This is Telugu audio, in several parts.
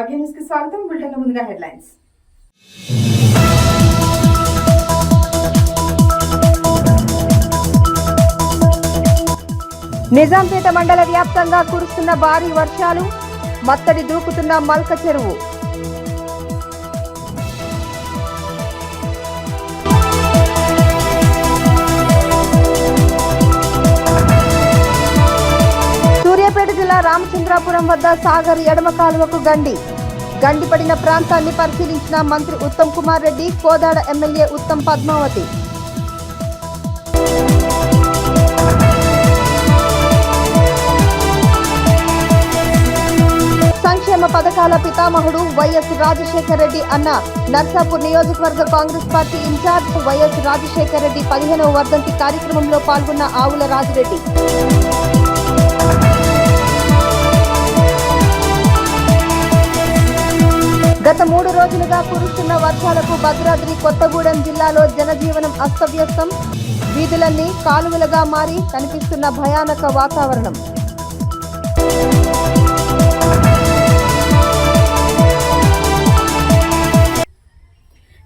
భాగ్య న్యూస్ కి స్వాగతం. బులెటిన్ ముందుగా హెడ్లైన్స్. నిజాంపేట మండల వ్యాప్తంగా కురుస్తున్న భారీ వర్షాలు, మత్తడి దూకుతున్న మల్క చెరువు. సూర్యాపేట జిల్లా రామచంద్రాపురం వద్ద సాగర్ ఎడమ కాలువకు గండిపడిన ప్రాంతాన్ని పరిశీలించిన మంత్రి ఉత్తమ్ కుమార్ రెడ్డి, కోదాడ ఎమ్మెల్యే ఉత్తమ్ పద్మావతి. సంక్షేమ పథకాల పితామహుడు వైఎస్ రాజశేఖర్ రెడ్డి అన్న నర్సాపూర్ నియోజకవర్గ కాంగ్రెస్ పార్టీ ఇన్ఛార్జ్ వైఎస్ రాజశేఖర్ రెడ్డి 15వ వర్ధంతి కార్యక్రమంలో పాల్గొన్న ఆవుల రాజిరెడ్డి. గత 3 రోజులుగా కురుస్తున్న వర్షాలకు భద్రాద్రి కొత్తగూడెం జిల్లాలో జనజీవనం అస్తవ్యస్తం. వీధులన్నీ కాలువలుగా మారి కనిపిస్తున్న భయానక వాతావరణం.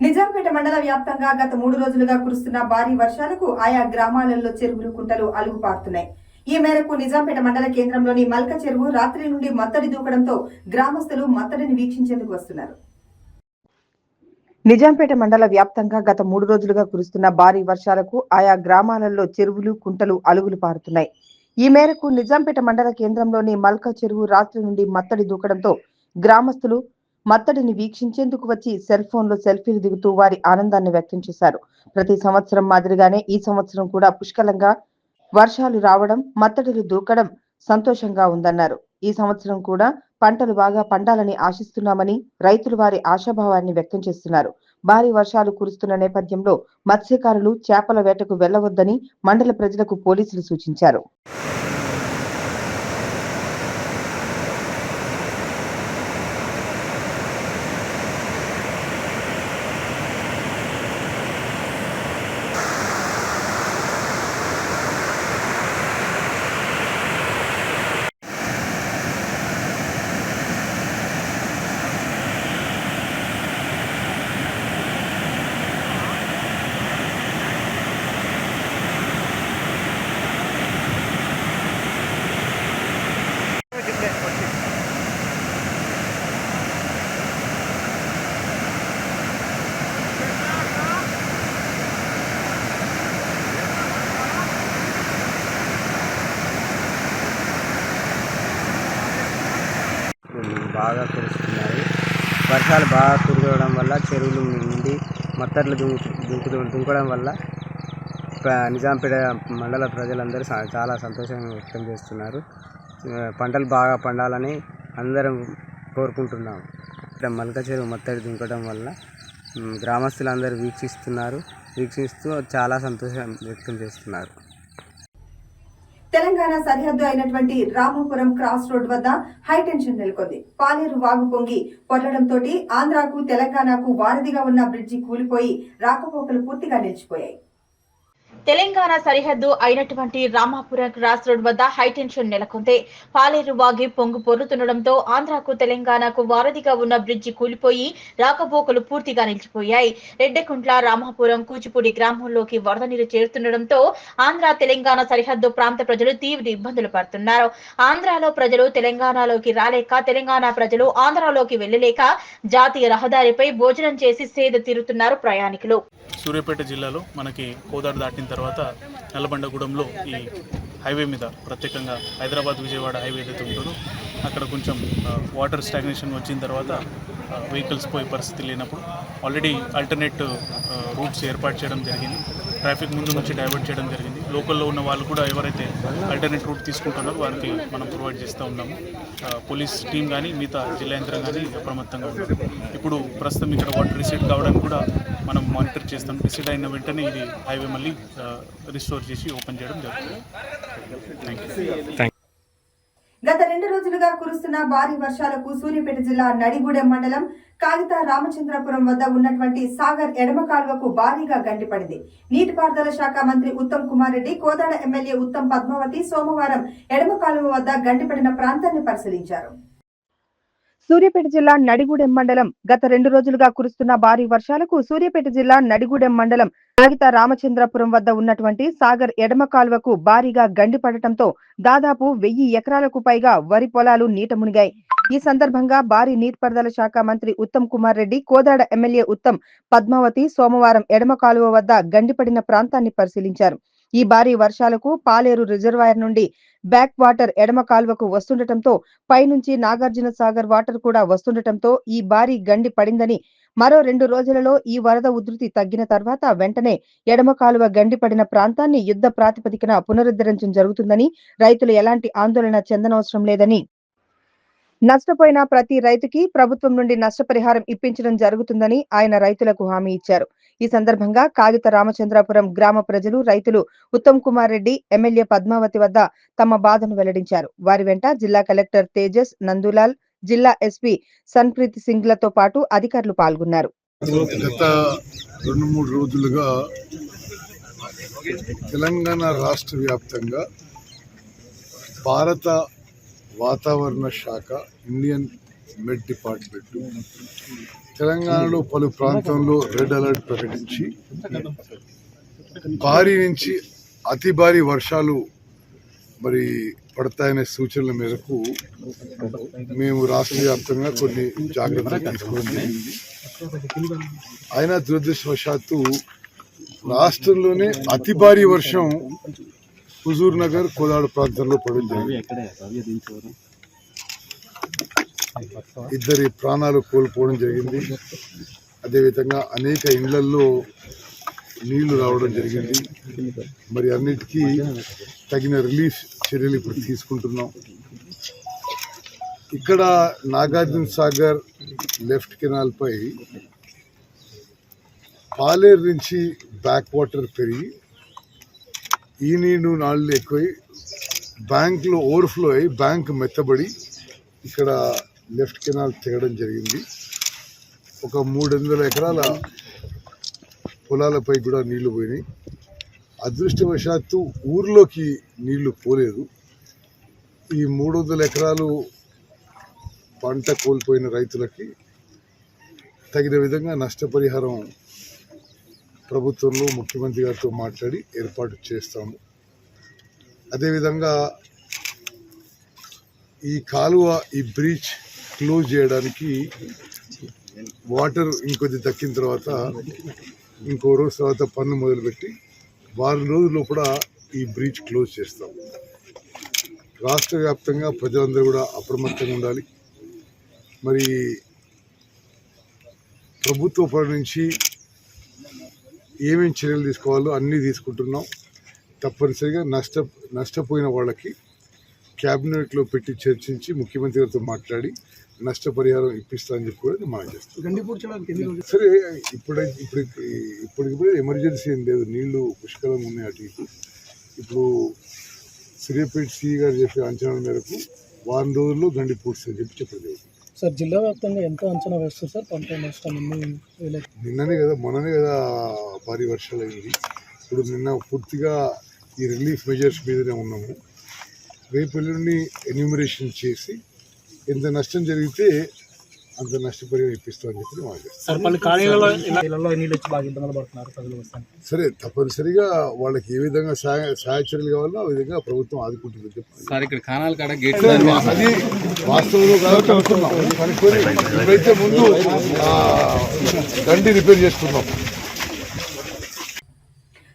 నిజాంపేట మండల వ్యాప్తంగా గత 3 రోజులుగా కురుస్తున్న భారీ వర్షాలకు ఆయా గ్రామాలలో చెరువులు, కుంటలు అలుగుపారుతున్నాయి. ఈ మేరకు నిజాంపేట మండల కేంద్రంలోని మల్క చెరువు రాత్రి నుండి మత్తడి దూకడంతో గ్రామస్తులు మత్తడిని వీక్షించేందుకు వస్తున్నారు. నిజాంపేట మండల వ్యాప్తంగా గత 3 రోజులుగా కురుస్తున్న భారీ వర్షాలకు ఆయా గ్రామాలలో చెరువులు, కుంటలు అలుగులు పారుతున్నాయి. ఈ మేరకు నిజాంపేట మండల కేంద్రంలోని మల్క చెరువు రాత్రి నుండి మత్తడి దూకడంతో గ్రామస్తులు మత్తడిని వీక్షించేందుకు వచ్చి సెల్ ఫోన్లో సెల్ఫీలు దిగుతూ వారి ఆనందాన్ని వ్యక్తం చేశారు. ప్రతి సంవత్సరం మాదిరిగానే ఈ సంవత్సరం కూడా పుష్కలంగా వర్షాలు రావడం, మత్తడిలు దూకడం సంతోషంగా ఉందన్నారు. ఈ సంవత్సరం కూడా పంటలు బాగా పండాలని ఆశిస్తున్నామని రైతులు వారి ఆశాభావాన్ని వ్యక్తం చేస్తున్నారు. భారీ వర్షాలు కురుస్తున్న నేపథ్యంలో మత్స్యకారులు చేపల వేటకు వెళ్లవద్దని మండల ప్రజలకు పోలీసులు సూచించారు. బాగా కురుస్తున్నాయి. వర్షాలు బాగా కురవడం వల్ల చెరువులు నిండి మత్తర్లు దుంకడం వల్ల నిజాంపేట మండల ప్రజలందరూ చాలా సంతోషంగా వ్యక్తం చేస్తున్నారు. పంటలు బాగా పండాలని అందరం కోరుకుంటున్నాం. మల్క చెరువు మత్తడి దుంకడం వల్ల గ్రామస్తులందరూ వీక్షిస్తూ చాలా సంతోషం వ్యక్తం చేస్తున్నారు. తెలంగాణ సరిహద్దు అయినటువంటి రామాపురం క్రాస్ రోడ్ వద్ద హైటెన్షన్ నెలకొంది. పాలేరు వాగు పొంగి పొర్లడంతో ఆంధ్రాకు తెలంగాణకు వారధిగా ఉన్న బ్రిడ్జి కూలిపోయి రాకపోకలు పూర్తిగా నిలిచిపోయాయి. తెలంగాణ సరిహద్దు అయినటువంటి రామాపురం క్రాస్ రోడ్ వద్ద హైటెన్షన్ నెలకొంది. పాలేరు వాగి పొంగు పొర్లుతుండటంతో ఆంధ్రాకు తెలంగాణకు వారధిగా ఉన్న బ్రిడ్జి కూలిపోయి రాకపోకలు పూర్తిగా నిలిచిపోయాయి. రెడ్డెకుంట్ల, రామాపురం, కూచిపూడి గ్రామంలోకి వరద నీరు చేరుతుండటంతో ఆంధ్ర తెలంగాణ సరిహద్దు ప్రాంత ప్రజలు తీవ్ర ఇబ్బందులు పడుతున్నారు. ఆంధ్రాలో ప్రజలు తెలంగాణలోకి రాలేక, తెలంగాణ ప్రజలు ఆంధ్రాలోకి వెళ్లలేక జాతీయ రహదారిపై భోజనం చేసి సేద తీరుతున్నారు ప్రయాణికులు. సూర్యాపేట జిల్లాలో మనకి కోదాడ దాటిన తర్వాత నల్లబండగూడెంలో ఈ హైవే మీద ప్రత్యేకంగా హైదరాబాద్ విజయవాడ హైవే ఏదైతే ఉంటుందో అక్కడ కొంచెం వాటర్ స్టాగ్నేషన్ వచ్చిన తర్వాత వెహికల్స్ పోయే పరిస్థితి లేనప్పుడు ఆల్రెడీ ఆల్టర్నేట్ రూట్స్ ఏర్పాటు చేయడం జరిగింది. ట్రాఫిక్ ముందు నుంచి డైవర్ట్ చేయడం జరిగింది. లోకల్లో ఉన్న వాళ్ళు కూడా ఎవరైతే ఆల్టర్నేట్ రూట్ తీసుకుంటున్నారో వారికి మనం ప్రొవైడ్ చేస్తూ ఉన్నాము. పోలీస్ టీం కానీ మిగతా జిల్లా యంత్రం కానీ అప్రమత్తంగా ఉన్నారు. ఇప్పుడు ప్రస్తుతం ఇక్కడ వాటర్ రిసీడ్ కావడానికి కూడా మనం మానిటర్ చేస్తాం. రిసీడ్ అయిన వెంటనే ఇది హైవే మళ్ళీ రిస్టోర్ చేసి ఓపెన్ చేయడం జరుగుతుంది. గత 2 రోజులుగా కురుస్తున్న భారీ వర్షాలకు సూర్యాపేట జిల్లా నడిగూడెం మండలం కాగిత రామచంద్రపురం వద్ద ఉన్నటువంటి సాగర్ ఎడమ కాలువకు భారీగా గండిపడింది. నీటిపారుదల శాఖ మంత్రి ఉత్తమ్ కుమార్ రెడ్డి, కోదాడ ఎమ్మెల్యే ఉత్తమ్ పద్మావతి సోమవారం ఎడమ కాలువ వద్ద గండిపడిన ప్రాంతాన్ని పరిశీలించారు. సూర్యాపేట జిల్లా నడిగూడెం మండలం గత 2 రోజులుగా కురుస్తున్న భారీ వర్షాలకు సూర్యాపేట జిల్లా నడిగూడెం మండలం కాగిత రామచంద్రపురం వద్ద ఉన్నటువంటి సాగర్ ఎడమ కాలువకు భారీగా గండి పడటంతో దాదాపు 1000 ఎకరాలకు పైగా వరి పొలాలు నీట మునిగాయి. ఈ సందర్భంగా భారీ నీటిపారుదల శాఖ మంత్రి ఉత్తమ్ కుమార్ రెడ్డి, కోదాడ ఎమ్మెల్యే ఉత్తమ్, పద్మావతి సోమవారం ఎడమ కాలువ వద్ద గండిపడిన ప్రాంతాన్ని పరిశీలించారు. ఈ భారీ వర్షాలకు పాలేరు రిజర్వాయర్ నుండి బ్యాక్ వాటర్ ఎడమ కాలువకు వస్తుండటంతో పైనుంచి నాగార్జున సాగర్ వాటర్ కూడా వస్తుండటంతో ఈ భారీ గండి పడిందని, మరో 2 రోజులలో ఈ వరద ఉధృతి తగ్గిన తర్వాత వెంటనే ఎడమ కాలువ గండి పడిన ప్రాంతాన్ని యుద్ధ ప్రాతిపదికన పునరుద్ధరించడం జరుగుతుందని, రైతులు ఎలాంటి ఆందోళన చెందనవసరం లేదని, నష్టపోయిన ప్రతి రైతుకి ప్రభుత్వం నుండి నష్టపరిహారం ఇప్పించడం జరుగుతుందని ఆయన రైతులకు హామీ ఇచ్చారు. ఈ సందర్భంగా కాగిత రామచంద్రాపురం గ్రామ ప్రజలు, రైతులు ఉత్తమ్ కుమార్ రెడ్డి, ఎమ్మెల్యే పద్మావతి వద్ద తమ బాధను వెల్లడించారు. వారి వెంట జిల్లా కలెక్టర్ తేజస్ నందులాల్, జిల్లా ఎస్పీ సన్ప్రీత్ సింగ్లతో పాటు అధికారులు పాల్గొన్నారు. గత 2-3 రోజులుగా తెలంగాణ రాష్ట్ర వ్యాప్తంగా భారత వాతావరణ శాఖ, ఇండియన్ మెట్ డిపార్ట్మెంట్ తెలంగాణలో పలు ప్రాంతంలో రెడ్ అలర్ట్ ప్రకటించి భారీ నుంచి అతి భారీ వర్షాలు పడతాయనే సూచనల మేరకు మేము రాష్ట్ర వ్యాప్తంగా కొన్ని జాగ్రత్తలు తీసుకోవడం జరిగింది. అయినా దురదృష్టవశాత్తు రాష్ట్రంలోనే అతి భారీ వర్షం హుజూర్ నగర్, కోదాడ ప్రాంతంలో పడడం జరిగింది. 2 ప్రాణాలు కోల్పోవడం జరిగింది. అదేవిధంగా అనేక ఇళ్లల్లో నీళ్లు రావడం జరిగింది. అన్నిటికీ తగిన రిలీఫ్ చర్యలు ఇప్పుడు తీసుకుంటున్నాం. ఇక్కడ నాగార్జున సాగర్ లెఫ్ట్ కెనాల్ పై పాలేరు నుంచి బ్యాక్ వాటర్ పెరిగి ఈ నీళ్లు నాళ్ళు ఎక్కువై బ్యాంకులో ఓవర్ఫ్లో అయ్యి బ్యాంక్ మెత్తబడి ఇక్కడ లెఫ్ట్ కెనాల్ తెగడం జరిగింది. ఒక 300 ఎకరాల పొలాలపై కూడా నీళ్లు పోయినాయి. అదృష్టవశాత్తు ఊర్లోకి నీళ్లు పోలేదు. ఈ 300 ఎకరాలు పంట కోల్పోయిన రైతులకి తగిన విధంగా నష్టపరిహారం ప్రభుత్వంలో ముఖ్యమంత్రి గారితో మాట్లాడి ఏర్పాటు చేస్తాము. అదేవిధంగా ఈ కాలువ, ఈ బ్రీచ్ క్లోజ్ చేయడానికి వాటర్ ఇంకొద్ది దక్కిన తర్వాత ఇంకో రోజు తర్వాత పన్ను మొదలుపెట్టి వారం రోజుల్లో కూడా ఈ బ్రీచ్ క్లోజ్ చేస్తాం. రాష్ట్ర వ్యాప్తంగా ప్రజలందరూ కూడా అప్రమత్తంగా ఉండాలి. ప్రభుత్వ పరి నుంచి ఏమేమి చర్యలు తీసుకోవాలో అన్నీ తీసుకుంటున్నాం. తప్పనిసరిగా నష్టపోయిన వాళ్ళకి క్యాబినెట్లో పెట్టి చర్చించి ముఖ్యమంత్రి గారితో మాట్లాడి నష్టపరిహారం ఇప్పిస్తామని చెప్పి కూడా మనం చేస్తాం. సరే, ఇప్పటికి ఎమర్జెన్సీ ఏం లేదు, నీళ్లు పుష్కలంగా ఉన్నాయి. అటు ఇటు ఇప్పుడు సూర్యాపేట సిఈ గారు చెప్పే అంచనాల మేరకు వారం రోజుల్లో గండి పూడ్చని చెప్పి చెప్పలేదు. సార్, జిల్లా వ్యాప్తంగా ఎంత అంచనా వేస్తారు సార్ పంట నష్టం? మొన్ననే కదా భారీ వర్షాలు అయింది. ఇప్పుడు నిన్న పూర్తిగా ఈ రిలీఫ్ మెజర్స్ మీదనే ఉన్నాము. రేపు ఎల్లుండి ఎన్యూమరేషన్ చేసి ఎంత నష్టం జరిగితే అంత నష్టపరిహారం ఇప్పిస్తామని చెప్పి సరే, తప్పనిసరిగా వాళ్ళకి ఏ విధంగా సహాయ చర్యలు కావాలో ఆ విధంగా ప్రభుత్వం ఆదుకుంటుందని చెప్పి అది వాస్తవంలో కాబట్టి అనుకున్నాం. కనుక్కొని ఇప్పుడైతే ముందు గండి రిపేర్ చేసుకున్నాం.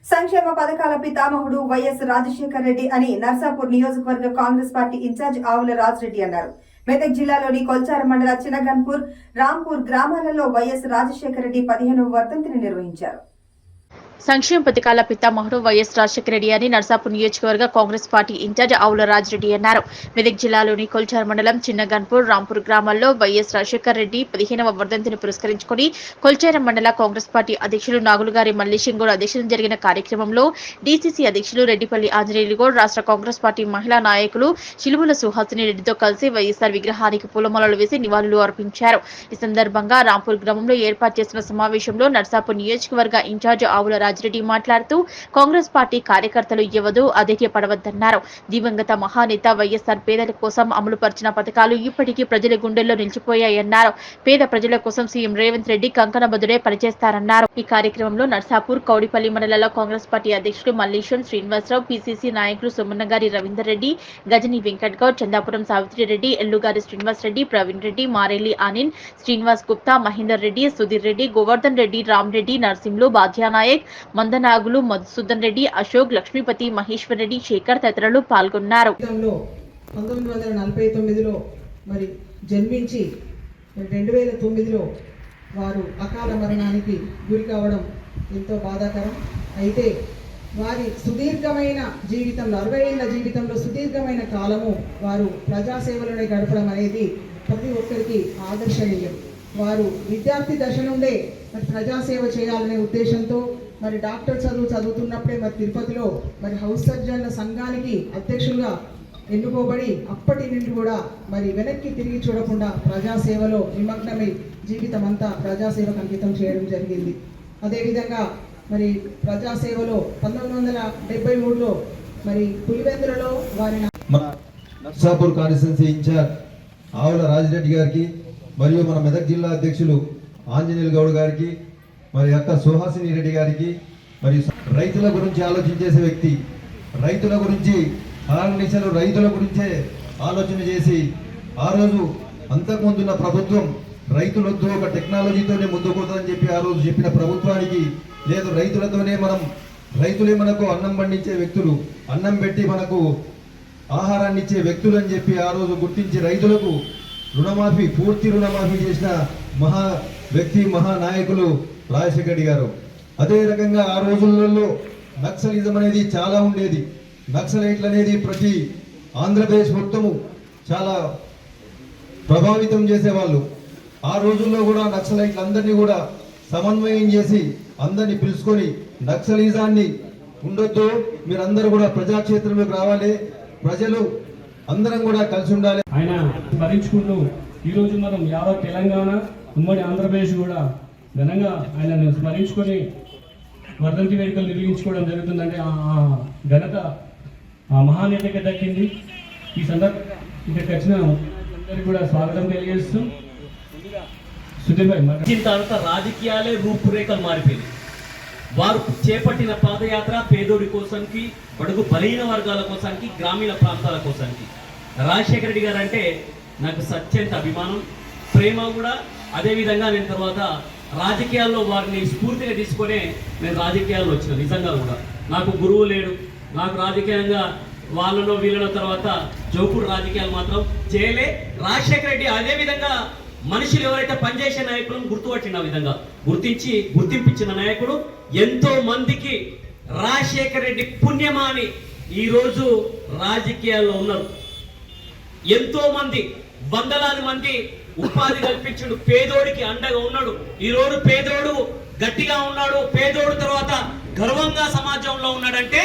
సంక్షేమ పథకాల పితామహుడు వైఎస్ రాజశేఖర్ రెడ్డి అని నర్సాపూర్ నియోజకవర్గ కాంగ్రెస్ పార్టీ ఇన్ఛార్జ్ ఆవుల రాజిరెడ్డి అన్నారు. మెదక్ జిల్లాలోని కొల్చారం మండల చినగన్పూర్, రాంపూర్ గ్రామాలలో వైఎస్ రాజశేఖర్ రెడ్డి 15వ వర్ధంతిని నిర్వహించారు. సంక్షేమ పథకాల పితామహుడు వైఎస్ రాజశేఖర రెడ్డి అని నర్సాపూర్ నియోజకవర్గ కాంగ్రెస్ పార్టీ ఇన్ఛార్జ్ ఆవుల రాజిరెడ్డి అన్నారు. మెదక్ జిల్లాలోని కొల్చార్ మండలం చిన్నగన్పూర్, రాంపూర్ గ్రామాల్లో వైఎస్ రాజశేఖర రెడ్డి 15వ వర్ధంతిని పురస్కరించుకుని కొల్చారం మండల కాంగ్రెస్ పార్టీ అధ్యక్షులు నాగులుగారి మల్లేశంగౌడ్ అధ్యక్షతన జరిగిన కార్యక్రమంలో డీసీసీ అధ్యక్షులు రెడ్డిపల్లి ఆంజనేయులు గౌడ్, రాష్ట్ర కాంగ్రెస్ పార్టీ మహిళా నాయకులు శిలువుల సుహాసిని రెడ్డితో కలిసి వైఎస్ఆర్ విగ్రహానికి పూలమాలలు వేసి నివాళులు అర్పించారు. ఈ సందర్భంగా రాంపూర్ గ్రామంలో ఏర్పాటు చేసిన సమావేశంలో నర్సాపూర్ నియోజకవర్గ ఇన్ఛార్జ్ ఆవుల రాజిరెడ్డి మాట్లాడుతూ కాంగ్రెస్ పార్టీ కార్యకర్తలు ఎవరూ అధైర్యపడవద్దన్నారు. దివంగత మహానేత వైఎస్ఆర్ పేదల కోసం అమలుపరిచిన పథకాలు ఇప్పటికీ ప్రజల గుండెల్లో నిలిచిపోయాయన్నారు. పేద ప్రజల కోసం సీఎం రేవంత్ రెడ్డి కంకణబద్దుడే పనిచేస్తారన్నారు. ఈ కార్యక్రమంలో నర్సాపూర్, కౌడిపల్లి మండలాల కాంగ్రెస్ పార్టీ అధ్యక్షులు మల్లేశం శ్రీనివాసరావు, పిసిసి నాయకులు సోమన్నగారి రవీందర్ రెడ్డి, గజని వెంకట్ గౌడ్, చందాపురం సావిత్రిరెడ్డి, ఎల్లుగారి శ్రీనివాస్ రెడ్డి, ప్రవీణ్ రెడ్డి, మారేలి ఆనిన్, శ్రీనివాస్ గుప్తా, మహేందర్ రెడ్డి, సుధీర్ రెడ్డి, గోవర్ధన్ రెడ్డి, రామ్ రెడ్డి, నర్సింహులు, బాధ్యానాయక్, మందనాగులు, మధుసూదన్ రెడ్డి, అశోక్, లక్ష్మీపతి, మహేశ్వర్ రెడ్డి, శేఖర్ తదితరులు పాల్గొన్నారు. 1949లో మరి జన్మించి 2009లో వారు అకాల మరణానికి గురి కావడం ఎంతో బాధాకరం. అయితే వారి సుదీర్ఘమైన జీవితంలో 60 ఏళ్ల జీవితంలో సుదీర్ఘమైన కాలము వారు ప్రజాసేవలోనే గడపడం అనేది ప్రతి ఒక్కరికి ఆదర్శనీయం. వారు విద్యార్థి దశ నుండే మరి ప్రజాసేవ చేయాలనే ఉద్దేశంతో మరి డాక్టర్ చదువుతున్నప్పుడే మరి తిరుపతిలో మరి హౌస్ సర్జన్ల సంఘానికి అధ్యక్షులుగా ఎన్నుకోబడి అప్పటి నుండి కూడా మరి వెనక్కి తిరిగి చూడకుండా ప్రజాసేవలో నిమగ్నమై జీవితం అంతా ప్రజాసేవకు అంకితం చేయడం జరిగింది. అదేవిధంగా మరి ప్రజాసేవలో 1973లో మరి పులివెందులలో వారి నర్సాపూర్ కాన్స్టిట్యున్సీ ఇన్ఛార్జ్ ఆవుల రాజిరెడ్డి గారికి మరియు మన మెదక్ జిల్లా అధ్యక్షులు ఆంజనేయులు గౌడ్ గారికి మరి అక్క సుహాసిని రెడ్డి గారికి మరి రైతుల గురించి ఆలోచించేసే వ్యక్తి, రైతుల గురించి ఆర్గనైజేషన్లు రైతుల గురించే ఆలోచన చేసి ఆ రోజు అంతకుముందున్న ప్రభుత్వం రైతులతో ఒక టెక్నాలజీతోనే ముందుకోతుందని చెప్పి ఆ రోజు చెప్పిన ప్రభుత్వానికి లేదు, రైతులే మనకు అన్నం పండించే వ్యక్తులు, అన్నం పెట్టి మనకు ఆహారాన్ని ఇచ్చే వ్యక్తులు అని చెప్పి ఆ రోజు గుర్తించి రైతులకు రుణమాఫీ, పూర్తి రుణమాఫీ చేసిన మహా వ్యక్తి, మహానాయకులు రాజశేఖర రెడ్డి గారు. అదే రకంగా ఆ రోజులలో నక్సలిజం అనేది చాలా ఉండేది. నక్సలైట్లు అనేది ప్రతి ఆంధ్రప్రదేశ్ మొత్తము చాలా ప్రభావితం చేసేవాళ్ళు. ఆ రోజుల్లో కూడా నక్సలైట్లు అందరినీ కూడా సమన్వయం చేసి అందరినీ పిలుచుకొని నక్సలిజాన్ని ఉండొద్దు, మీరందరూ కూడా ప్రజాక్షేత్రంలోకి రావాలి, ప్రజలు అందరం కూడా కలిసి ఉండాలి. ఆయన స్మరించుకుంటూ ఈరోజు మనం యావత్ తెలంగాణ, ఉమ్మడి ఆంధ్రప్రదేశ్ కూడా ఘనంగా ఆయనను స్మరించుకొని వర్ధంతి వేడుకలు నిర్వహించుకోవడం జరుగుతుందంటే ఆ ఘనత ఆ మహానేతకి దక్కింది. ఈ సందర్భంగా ఇక్కడికి వచ్చిన అందరికీ కూడా స్వాగతం తెలియజేస్తూ వచ్చిన తర్వాత రాజకీయాలే రూపురేఖలు మారిపోయింది. వారు చేపట్టిన పాదయాత్ర పేదోడి కోసానికి, బడుగు బలహీన వర్గాల కోసానికి, గ్రామీణ ప్రాంతాల కోసానికి. రాజశేఖర రెడ్డి గారు అంటే నాకు అత్యంత అభిమానం, ప్రేమ కూడా. అదేవిధంగా నేను తర్వాత రాజకీయాల్లో వారిని స్ఫూర్తిగా తీసుకొనే నేను రాజకీయాల్లో వచ్చిన. నిజంగా కూడా నాకు గురువు లేడు, నాకు రాజకీయంగా వాళ్ళలో వీళ్ళలో తర్వాత జోకుడు రాజకీయాలు మాత్రం చేయలే. రాజశేఖర రెడ్డి అదేవిధంగా మనుషులు ఎవరైతే పనిచేసే నాయకులను గుర్తుపట్టిన విధంగా గుర్తింపించిన నాయకుడు. ఎంతో మందికి రాజశేఖర రెడ్డి పుణ్యమాని ఈరోజు రాజకీయాల్లో ఉన్నారు. ఎంతో మంది, వందలాది మంది ఉపాధి కల్పించాడు, పేదోడికి అండగా ఉన్నాడు. ఈరోజు పేదోడు గట్టిగా ఉన్నాడు, పేదోడు తర్వాత గర్వంగా సమాజంలో ఉన్నాడంటే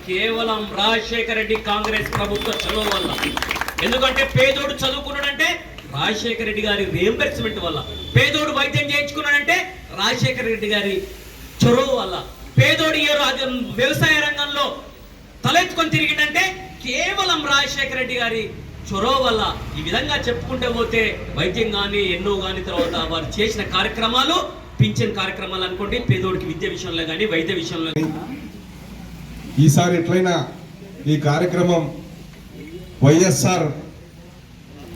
కేవలం రాజశేఖర రెడ్డి కాంగ్రెస్ ప్రభుత్వ చొరవ వల్ల. ఎందుకంటే పేదోడు చదువుకున్నాడంటే రాజశేఖర రెడ్డి గారి రియంబర్స్మెంట్ వల్ల, పేదోడు వైద్యం చేయించుకున్నాడంటే రాజశేఖర రెడ్డి గారి చొరవ వల్ల, పేదోడు వ్యవసాయ రంగంలో తలెత్తుకొని తిరిగిందంటే కేవలం రాజశేఖర రెడ్డి గారి చొరవ వల్ల. ఈ విధంగా చెప్పుకుంటే పోతే వైద్యం కానీ ఎన్నో కానీ తర్వాత వారు చేసిన కార్యక్రమాలు, పింఛన్ కార్యక్రమాలు అనుకోండి, పేదోడికి విద్య విషయంలో కానీ వైద్య విషయంలో. ఈసారి ఎట్లయినా ఈ కార్యక్రమం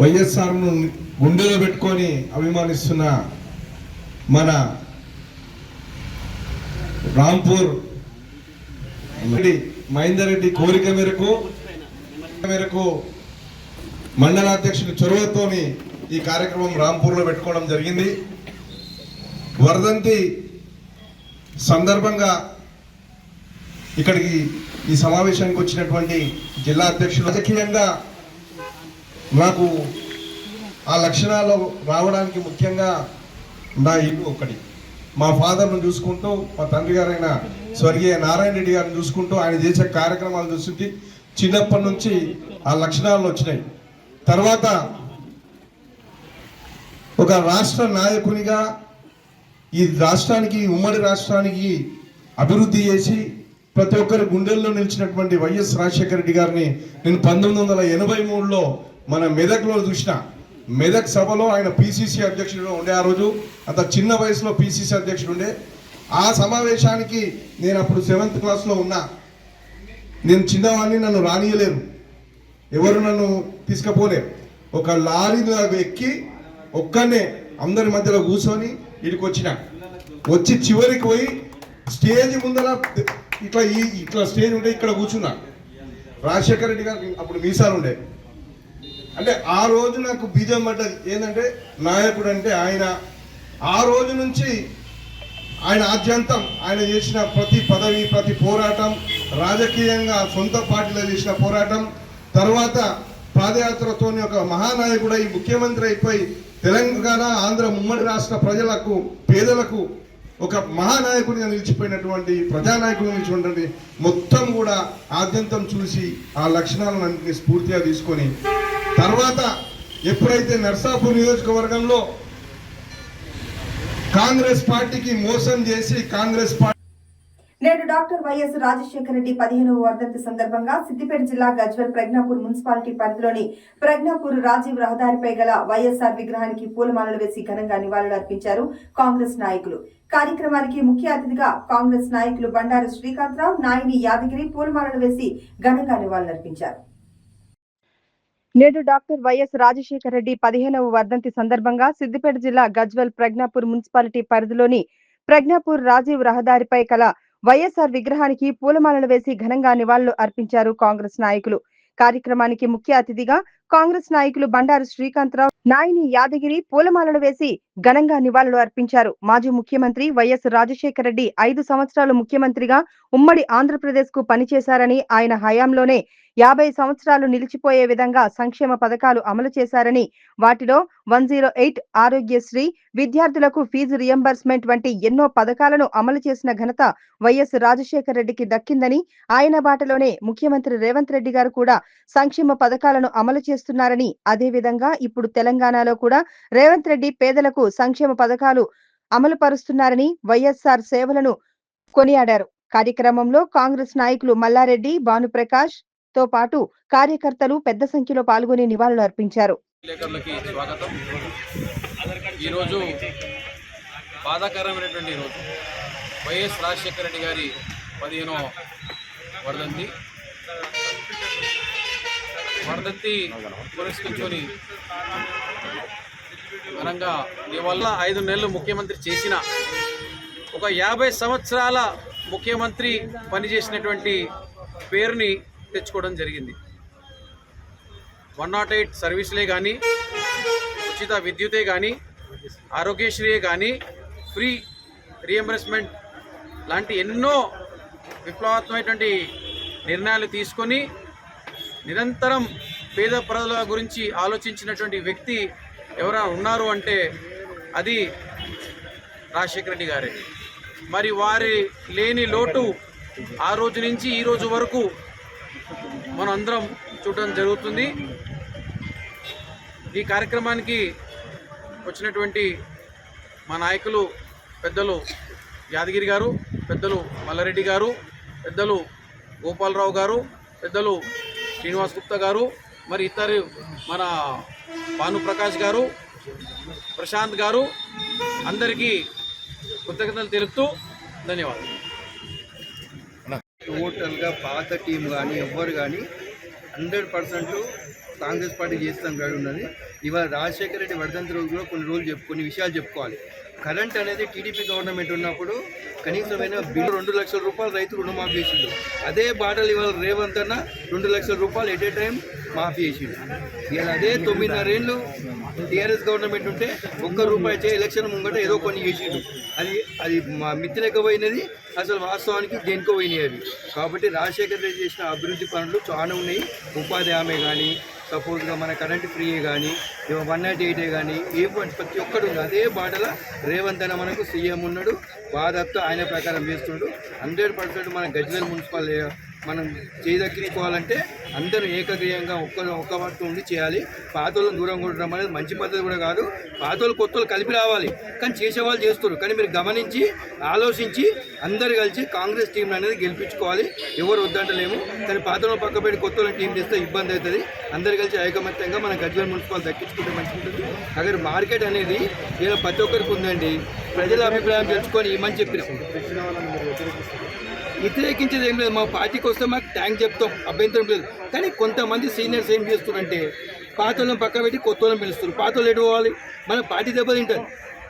వైఎస్ఆర్ను గుండెలో పెట్టుకొని అభిమానిస్తున్న మన రాంపూర్ మహేందర్ రెడ్డి కోరిక మేరకు మండలాధ్యక్షుని చొరవతోని ఈ కార్యక్రమం రాంపూర్లో పెట్టుకోవడం జరిగింది. వర్ధంతి సందర్భంగా ఇక్కడికి ఈ సమావేశానికి వచ్చినటువంటి జిల్లా అధ్యక్షులు, రాజకీయంగా నాకు ఆ లక్షణాలు రావడానికి ముఖ్యంగా నా ఇల్లు ఒకటి. మా ఫాదర్ను చూసుకుంటూ, మా తండ్రి గారైన స్వర్గీయ నారాయణ రెడ్డి గారిని చూసుకుంటూ, ఆయన చేసే కార్యక్రమాలు చూస్తుంటే చిన్నప్పటి నుంచి ఆ లక్షణాలు వచ్చినాయి. తర్వాత ఒక రాష్ట్ర నాయకునిగా ఈ రాష్ట్రానికి, ఉమ్మడి రాష్ట్రానికి అభివృద్ధి చేసి ప్రతి ఒక్కరి గుండెల్లో నిలిచినటువంటి వైఎస్ రాజశేఖర రెడ్డి గారిని నేను 1983లో మన మెదక్లో చూసిన. మెదక్ సభలో ఆయన పిసిసి అధ్యక్షుడు ఉండే. ఆ రోజు అంత చిన్న వయసులో పిసిసి అధ్యక్షుడు ఉండే. ఆ సమావేశానికి నేను అప్పుడు 7th క్లాస్లో ఉన్నా. నేను చిన్నవాడిని, నన్ను రానియలేరు, ఎవరు నన్ను తీసుకుపోలేరు. ఒక లారీలో ఎక్కి ఒక్కనే అందరి మధ్యలో కూర్చొని ఇక్కడికి వచ్చిన. వచ్చి చివరికి పోయి స్టేజ్ ముందర ఇట్లా స్టేజ్ ఉంటే ఇక్కడ కూర్చున్నా. రాజశేఖర రెడ్డి గారు అప్పుడు మీసాలు ఉండే. అంటే ఆ రోజు నాకు బీజం పడ్డది ఏంటంటే నాయకుడు అంటే ఆయన. ఆ రోజు నుంచి ఆయన ఆద్యంతం ఆయన చేసిన ప్రతి పదవి, ప్రతి పోరాటం, రాజకీయంగా సొంత పార్టీలో చేసిన పోరాటం, తర్వాత పాదయాత్రతోని ఒక మహానాయకుడై ముఖ్యమంత్రి అయిపోయి తెలంగాణ, ఆంధ్ర ఉమ్మడి రాష్ట్ర ప్రజలకు, పేదలకు ఒక మహానాయకుడిగా నిలిచిపోయినటువంటి, ప్రజానాయకుడిగా నిలిచినటువంటి మొత్తం కూడా ఆద్యంతం చూసి ఆ లక్షణాలను అన్నింటినీ స్ఫూర్తిగా తీసుకొని తర్వాత ఎప్పుడైతే నర్సాపూర్ నియోజకవర్గంలో కాంగ్రెస్ పార్టీకి మోసం చేసి కాంగ్రెస్ పార్టీ నేడు డాక్టర్ వైఎస్ రాజశేఖర రెడ్డి 15వ వర్ధంతి సందర్భంగా సిద్దిపేట జిల్లా గజ్వెల్ ప్రజ్ఞాపూర్ మున్సిపాలిటీ పరిధిలోని ప్రజ్ఞాపూర్ రాజీవ్ రహదారిపై గల వైఎస్ఆర్ విగ్రహానికి పూలమాలలు వేసి ఘనంగా నివాళులు అర్పించారు కాంగ్రెస్ నాయకులు. కార్యక్రమానికి ముఖ్య అతిథిగా కాంగ్రెస్ నాయకులు బండారు శ్రీకాంతరావు, నాయని యాదగిరి పూలమాలలు వేసి ఘనంగా నివాళులర్పించారు. నేడు డాక్టర్ వైఎస్ రాజశేఖర రెడ్డి 15వ వర్ధంతి సందర్భంగా సిద్దిపేట జిల్లా గజ్వెల్ ప్రజ్ఞాపూర్ మున్సిపాలిటీ పరిధిలోని ప్రజ్ఞాపూర్ రాజీవ్ రహదారిపై కల వైఎస్ఆర్ విగ్రహానికి పూలమాలలు వేసి ఘనంగా నివాళులు అర్పించారు కాంగ్రెస్ నాయకులు. కార్యక్రమానికి ముఖ్య అతిథిగా కాంగ్రెస్ నాయకులు బండారు శ్రీకాంతరావు, నాయని యాదగిరి పూలమాలలు వేసి ఘనంగా నివాళులు అర్పించారు. మాజీ ముఖ్యమంత్రి వైఎస్ రాజశేఖర రెడ్డి 5 సంవత్సరాలు ముఖ్యమంత్రిగా ఉమ్మడి ఆంధ్రప్రదేశ్ కు పనిచేశారని, ఆయన హయాంలోనే 50 సంవత్సరాలు నిలిచిపోయే విధంగా సంక్షేమ పథకాలు అమలు చేశారని, వాటిలో 108 ఆరోగ్యశ్రీ, విద్యార్థులకు ఫీజు రియంబర్స్మెంట్ వంటి ఎన్నో పథకాలను అమలు చేసిన ఘనత వైఎస్ రాజశేఖర రెడ్డికి దక్కిందని, ఆయన బాటలోనే ముఖ్యమంత్రి రేవంత్ రెడ్డి గారు కూడా సంక్షేమ పథకాలను అమలు చేస్తున్నారని, అదే విధంగా ఇప్పుడు తెలంగాణలో కూడా రేవంత్ రెడ్డి పేదలకు సంక్షేమ పథకాలు అమలు పరుస్తున్నారని వైఎస్ఆర్ సేవలను కొనియాడారు. కార్యక్రమంలో కాంగ్రెస్ నాయకులు మల్లారెడ్డి, భానుప్రకాష్ తో పాటు కార్యకర్తలు పెద్ద సంఖ్యలో పాల్గొని నివాళులు అర్పించారు. విలేకరులకి స్వాగతం. ఈరోజు బాధాకరమైనటువంటి రోజు. వైఎస్ రాజశేఖర రెడ్డి గారి 15వ వర్ధంతి పురస్కరించుకొని ఘనంగా ఇవల్ల 5 నెలలు ముఖ్యమంత్రి చేసిన ఒక 50 సంవత్సరాల ముఖ్యమంత్రి పనిచేసినటువంటి పేరుని తెచ్చుకోవడం జరిగింది. 108 సర్వీసులే కానీ, ఉచిత విద్యుతే కానీ, ఆరోగ్యశ్రీయే కానీ, ఫ్రీ రియంబర్స్మెంట్ లాంటి ఎన్నో విప్లవాత్మకమైనటువంటి నిర్ణయాలు తీసుకొని నిరంతరం పేద ప్రజల గురించి ఆలోచించినటువంటి వ్యక్తి ఎవరైనా ఉన్నారు అంటే అది రాజశేఖర రెడ్డి గారే. మరి వారి లేని లోటు ఆ రోజు నుంచి ఈ రోజు వరకు మనం అందరం చూడడం జరుగుతుంది. ఈ కార్యక్రమానికి వచ్చినటువంటి మా నాయకులు పెద్దలు యాదగిరి గారు, పెద్దలు మల్లారెడ్డి గారు, పెద్దలు గోపాలరావు గారు, పెద్దలు శ్రీనివాస్ గుప్తా గారు, మరి ఇతరు మన భానుప్రకాష్ గారు, ప్రశాంత్ గారు, అందరికీ కృతజ్ఞతలు తెలుపుతూ ధన్యవాదాలు. టోటల్గా పాత టీం కానీ ఎవ్వరు కానీ 100% కాంగ్రెస్ పార్టీ చేస్తాం కాదు ఉన్నది. ఇవాళ రాజశేఖర రెడ్డి వర్ధంతి రోజు కూడా కొన్ని విషయాలు చెప్పుకోవాలి. కరెంట్ అనేది టీడీపీ గవర్నమెంట్ ఉన్నప్పుడు కనీసమైన బిల్లు 2 లక్షల రూపాయలు రైతులు రుణమాఫీ చేసిండు. అదే బాటలు ఇవాళ రేవంత్ అన్న 2 లక్షల రూపాయలు ఎట్ ఏ టైం మాఫీ చేసిండు. ఇవాళ అదే 9.5 ఏళ్ళు టీఆర్ఎస్ గవర్నమెంట్ ఉంటే ₹1 ఎలక్షన్ ముంగట ఏదో కొన్ని చేసిండు. అది మా మిత్రులకపోయినది, అసలు వాస్తవానికి దేనికో పోయినాయి అవి. కాబట్టి రాజశేఖర రెడ్డి చేసిన అభివృద్ధి పనులు చాలా ఉన్నాయి. ఉపాధి హామీ కానీ, సపోజ్గా మన కరెంట్ ఫ్రీయే కానీ, 108 కానీ, ఏ ప్రతి ఒక్కడు ఉంది. అదే బాటల రేవంత్ అన్న మనకు సీఎం ఉన్నాడు. బాధతో ఆయన ప్రకారం చేస్తుండు. 100% మన గజ్వేల్ మున్సిపల్ మనం చేయదక్కించుకోవాలంటే అందరూ ఏకగ్రీయంగా ఒక్క వర్తం ఉండి చేయాలి. పాతోళ్ళని దూరం కొట్టడం అనేది మంచి పద్ధతి కూడా కాదు. పాతోళ్ళు కొత్తలు కలిపి రావాలి, కానీ చేసేవాళ్ళు చేస్తారు. కానీ మీరు గమనించి ఆలోచించి అందరు కలిసి కాంగ్రెస్ టీం అనేది గెలిపించుకోవాలి. ఎవరు వద్దంటలేము, కానీ పాతోళ్ళని పక్క పెట్టి కొత్తోళ్ళని టీం చేస్తే ఇబ్బంది అవుతుంది. అందరు కలిసి ఐకమత్యంగా మన గజ్వేల్ మున్సిపల్ దక్కించుకుంటే మంచిగా ఉంటుంది. అక్కడ మార్కెట్ అనేది ఇలా ప్రతి ఒక్కరికి ఉందండి. ప్రజల అభిప్రాయం తెలుసుకొని ఇమ్మని చెప్పినాం. వ్యతిరేకించేది ఏం లేదు. మా పార్టీకి వస్తే మాకు థ్యాంక్ చెప్తాం, అభ్యంతరం లేదు. కానీ కొంతమంది సీనియర్స్ ఏం చేస్తున్నారంటే పాత వాళ్ళని పక్క పెట్టి కొత్త వాళ్ళని పిలుస్తారు. పాత వాళ్ళు ఎటు పోవాలి? మన పార్టీ దెబ్బతింటుంది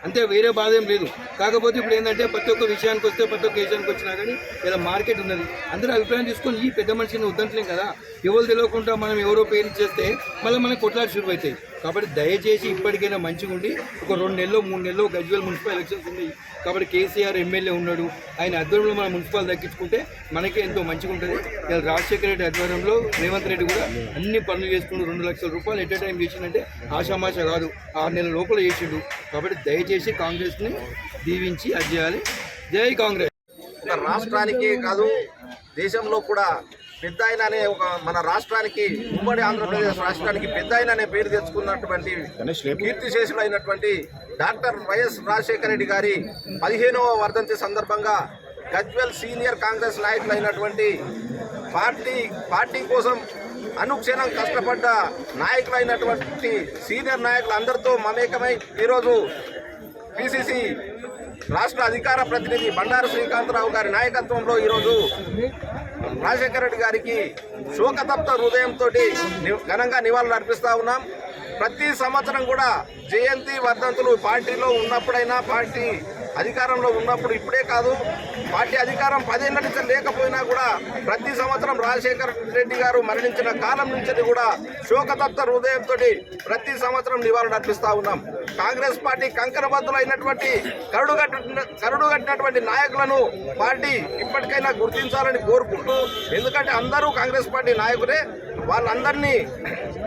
అంతే, వేరే బాధ ఏం లేదు. కాకపోతే ఇప్పుడు ఏంటంటే ప్రతి ఒక్క విషయానికి వస్తే ప్రతి ఒక్క విషయానికి వచ్చినా కానీ ఇలా మార్కెట్ ఉన్నది. అందరూ అభిప్రాయం తీసుకొని ఈ పెద్ద మనిషిని వద్దంటలేం కదా. ఎవరు తెలియకుండా మనం ఎవరో పేరు చేస్తే మళ్ళీ మనకు కొట్లాడి షురు అవుతాయి. కాబట్టి దయచేసి ఇప్పటికైనా మంచిగా ఉండి ఒక 2 నెలలు 3 నెలలు గజ్వేల్ మున్సిపల్ ఎలక్షన్స్ ఉన్నాయి. కాబట్టి కేసీఆర్ ఎమ్మెల్యే ఉన్నాడు, ఆయన ఆధ్వర్యంలో మన మున్సిపల్ దక్కించుకుంటే మనకే ఎంతో మంచిగా ఉంటుంది. ఇలా రాజశేఖర రెడ్డి ఆధ్వర్యంలో రేవంత్ రెడ్డి కూడా అన్ని పనులు చేసుకుంటూ 2 లక్షల రూపాయలు ఎట్ ఏ టైం చేసిందంటే ఆషామాష కాదు, 6 నెలల లోపల చేసిండు. కాబట్టి దయచేసి కాంగ్రెస్ని దీవించి అది చేయాలి. జై కాంగ్రెస్. రాష్ట్రానికి కాదు దేశంలో కూడా పెద్ద ఆయన అనే ఒక మన రాష్ట్రానికి ఉమ్మడి ఆంధ్రప్రదేశ్ రాష్ట్రానికి పెద్ద ఆయన అనే పేరు తెచ్చుకున్నటువంటి కీర్తిశేషులు అయినటువంటి డాక్టర్ వైఎస్ రాజశేఖర రెడ్డి గారి 15వ వర్ధంతి సందర్భంగా గజ్వేల్ సీనియర్ కాంగ్రెస్ నాయకులు అయినటువంటి పార్టీ కోసం అనుక్షణం కష్టపడ్డ నాయకులైనటువంటి సీనియర్ నాయకులు అందరితో మమేకమై ఈరోజు పిసిసి రాష్ట్ర అధికార ప్రతినిధి బండారు శ్రీకాంతరావు గారి నాయకత్వంలో ఈరోజు రాజశేఖర రెడ్డి గారికి శోకతప్త హృదయంతో ఘనంగా నివాళులు అర్పిస్తూ ఉన్నాం. ప్రతి సంవత్సరం కూడా జయంతి వర్ధంతులు పార్టీలో ఉన్నప్పుడైనా, పార్టీ అధికారంలో ఉన్నప్పుడు, ఇప్పుడే కాదు పార్టీ అధికారం 10 ఏళ్ల నుంచి లేకపోయినా కూడా ప్రతి సంవత్సరం రాజశేఖర రెడ్డి గారు మరణించిన కాలం నుంచి కూడా శోకతప్త హృదయంతో ప్రతి సంవత్సరం నివాళులు అర్పిస్తూ ఉన్నాం. కాంగ్రెస్ పార్టీ కంకణబద్దులైనటువంటి కరుడుగట్టినటువంటి నాయకులను పార్టీ ఇప్పటికైనా గుర్తించాలని కోరుకుంటూ, ఎందుకంటే అందరూ కాంగ్రెస్ పార్టీ నాయకులే, వాళ్ళందరినీ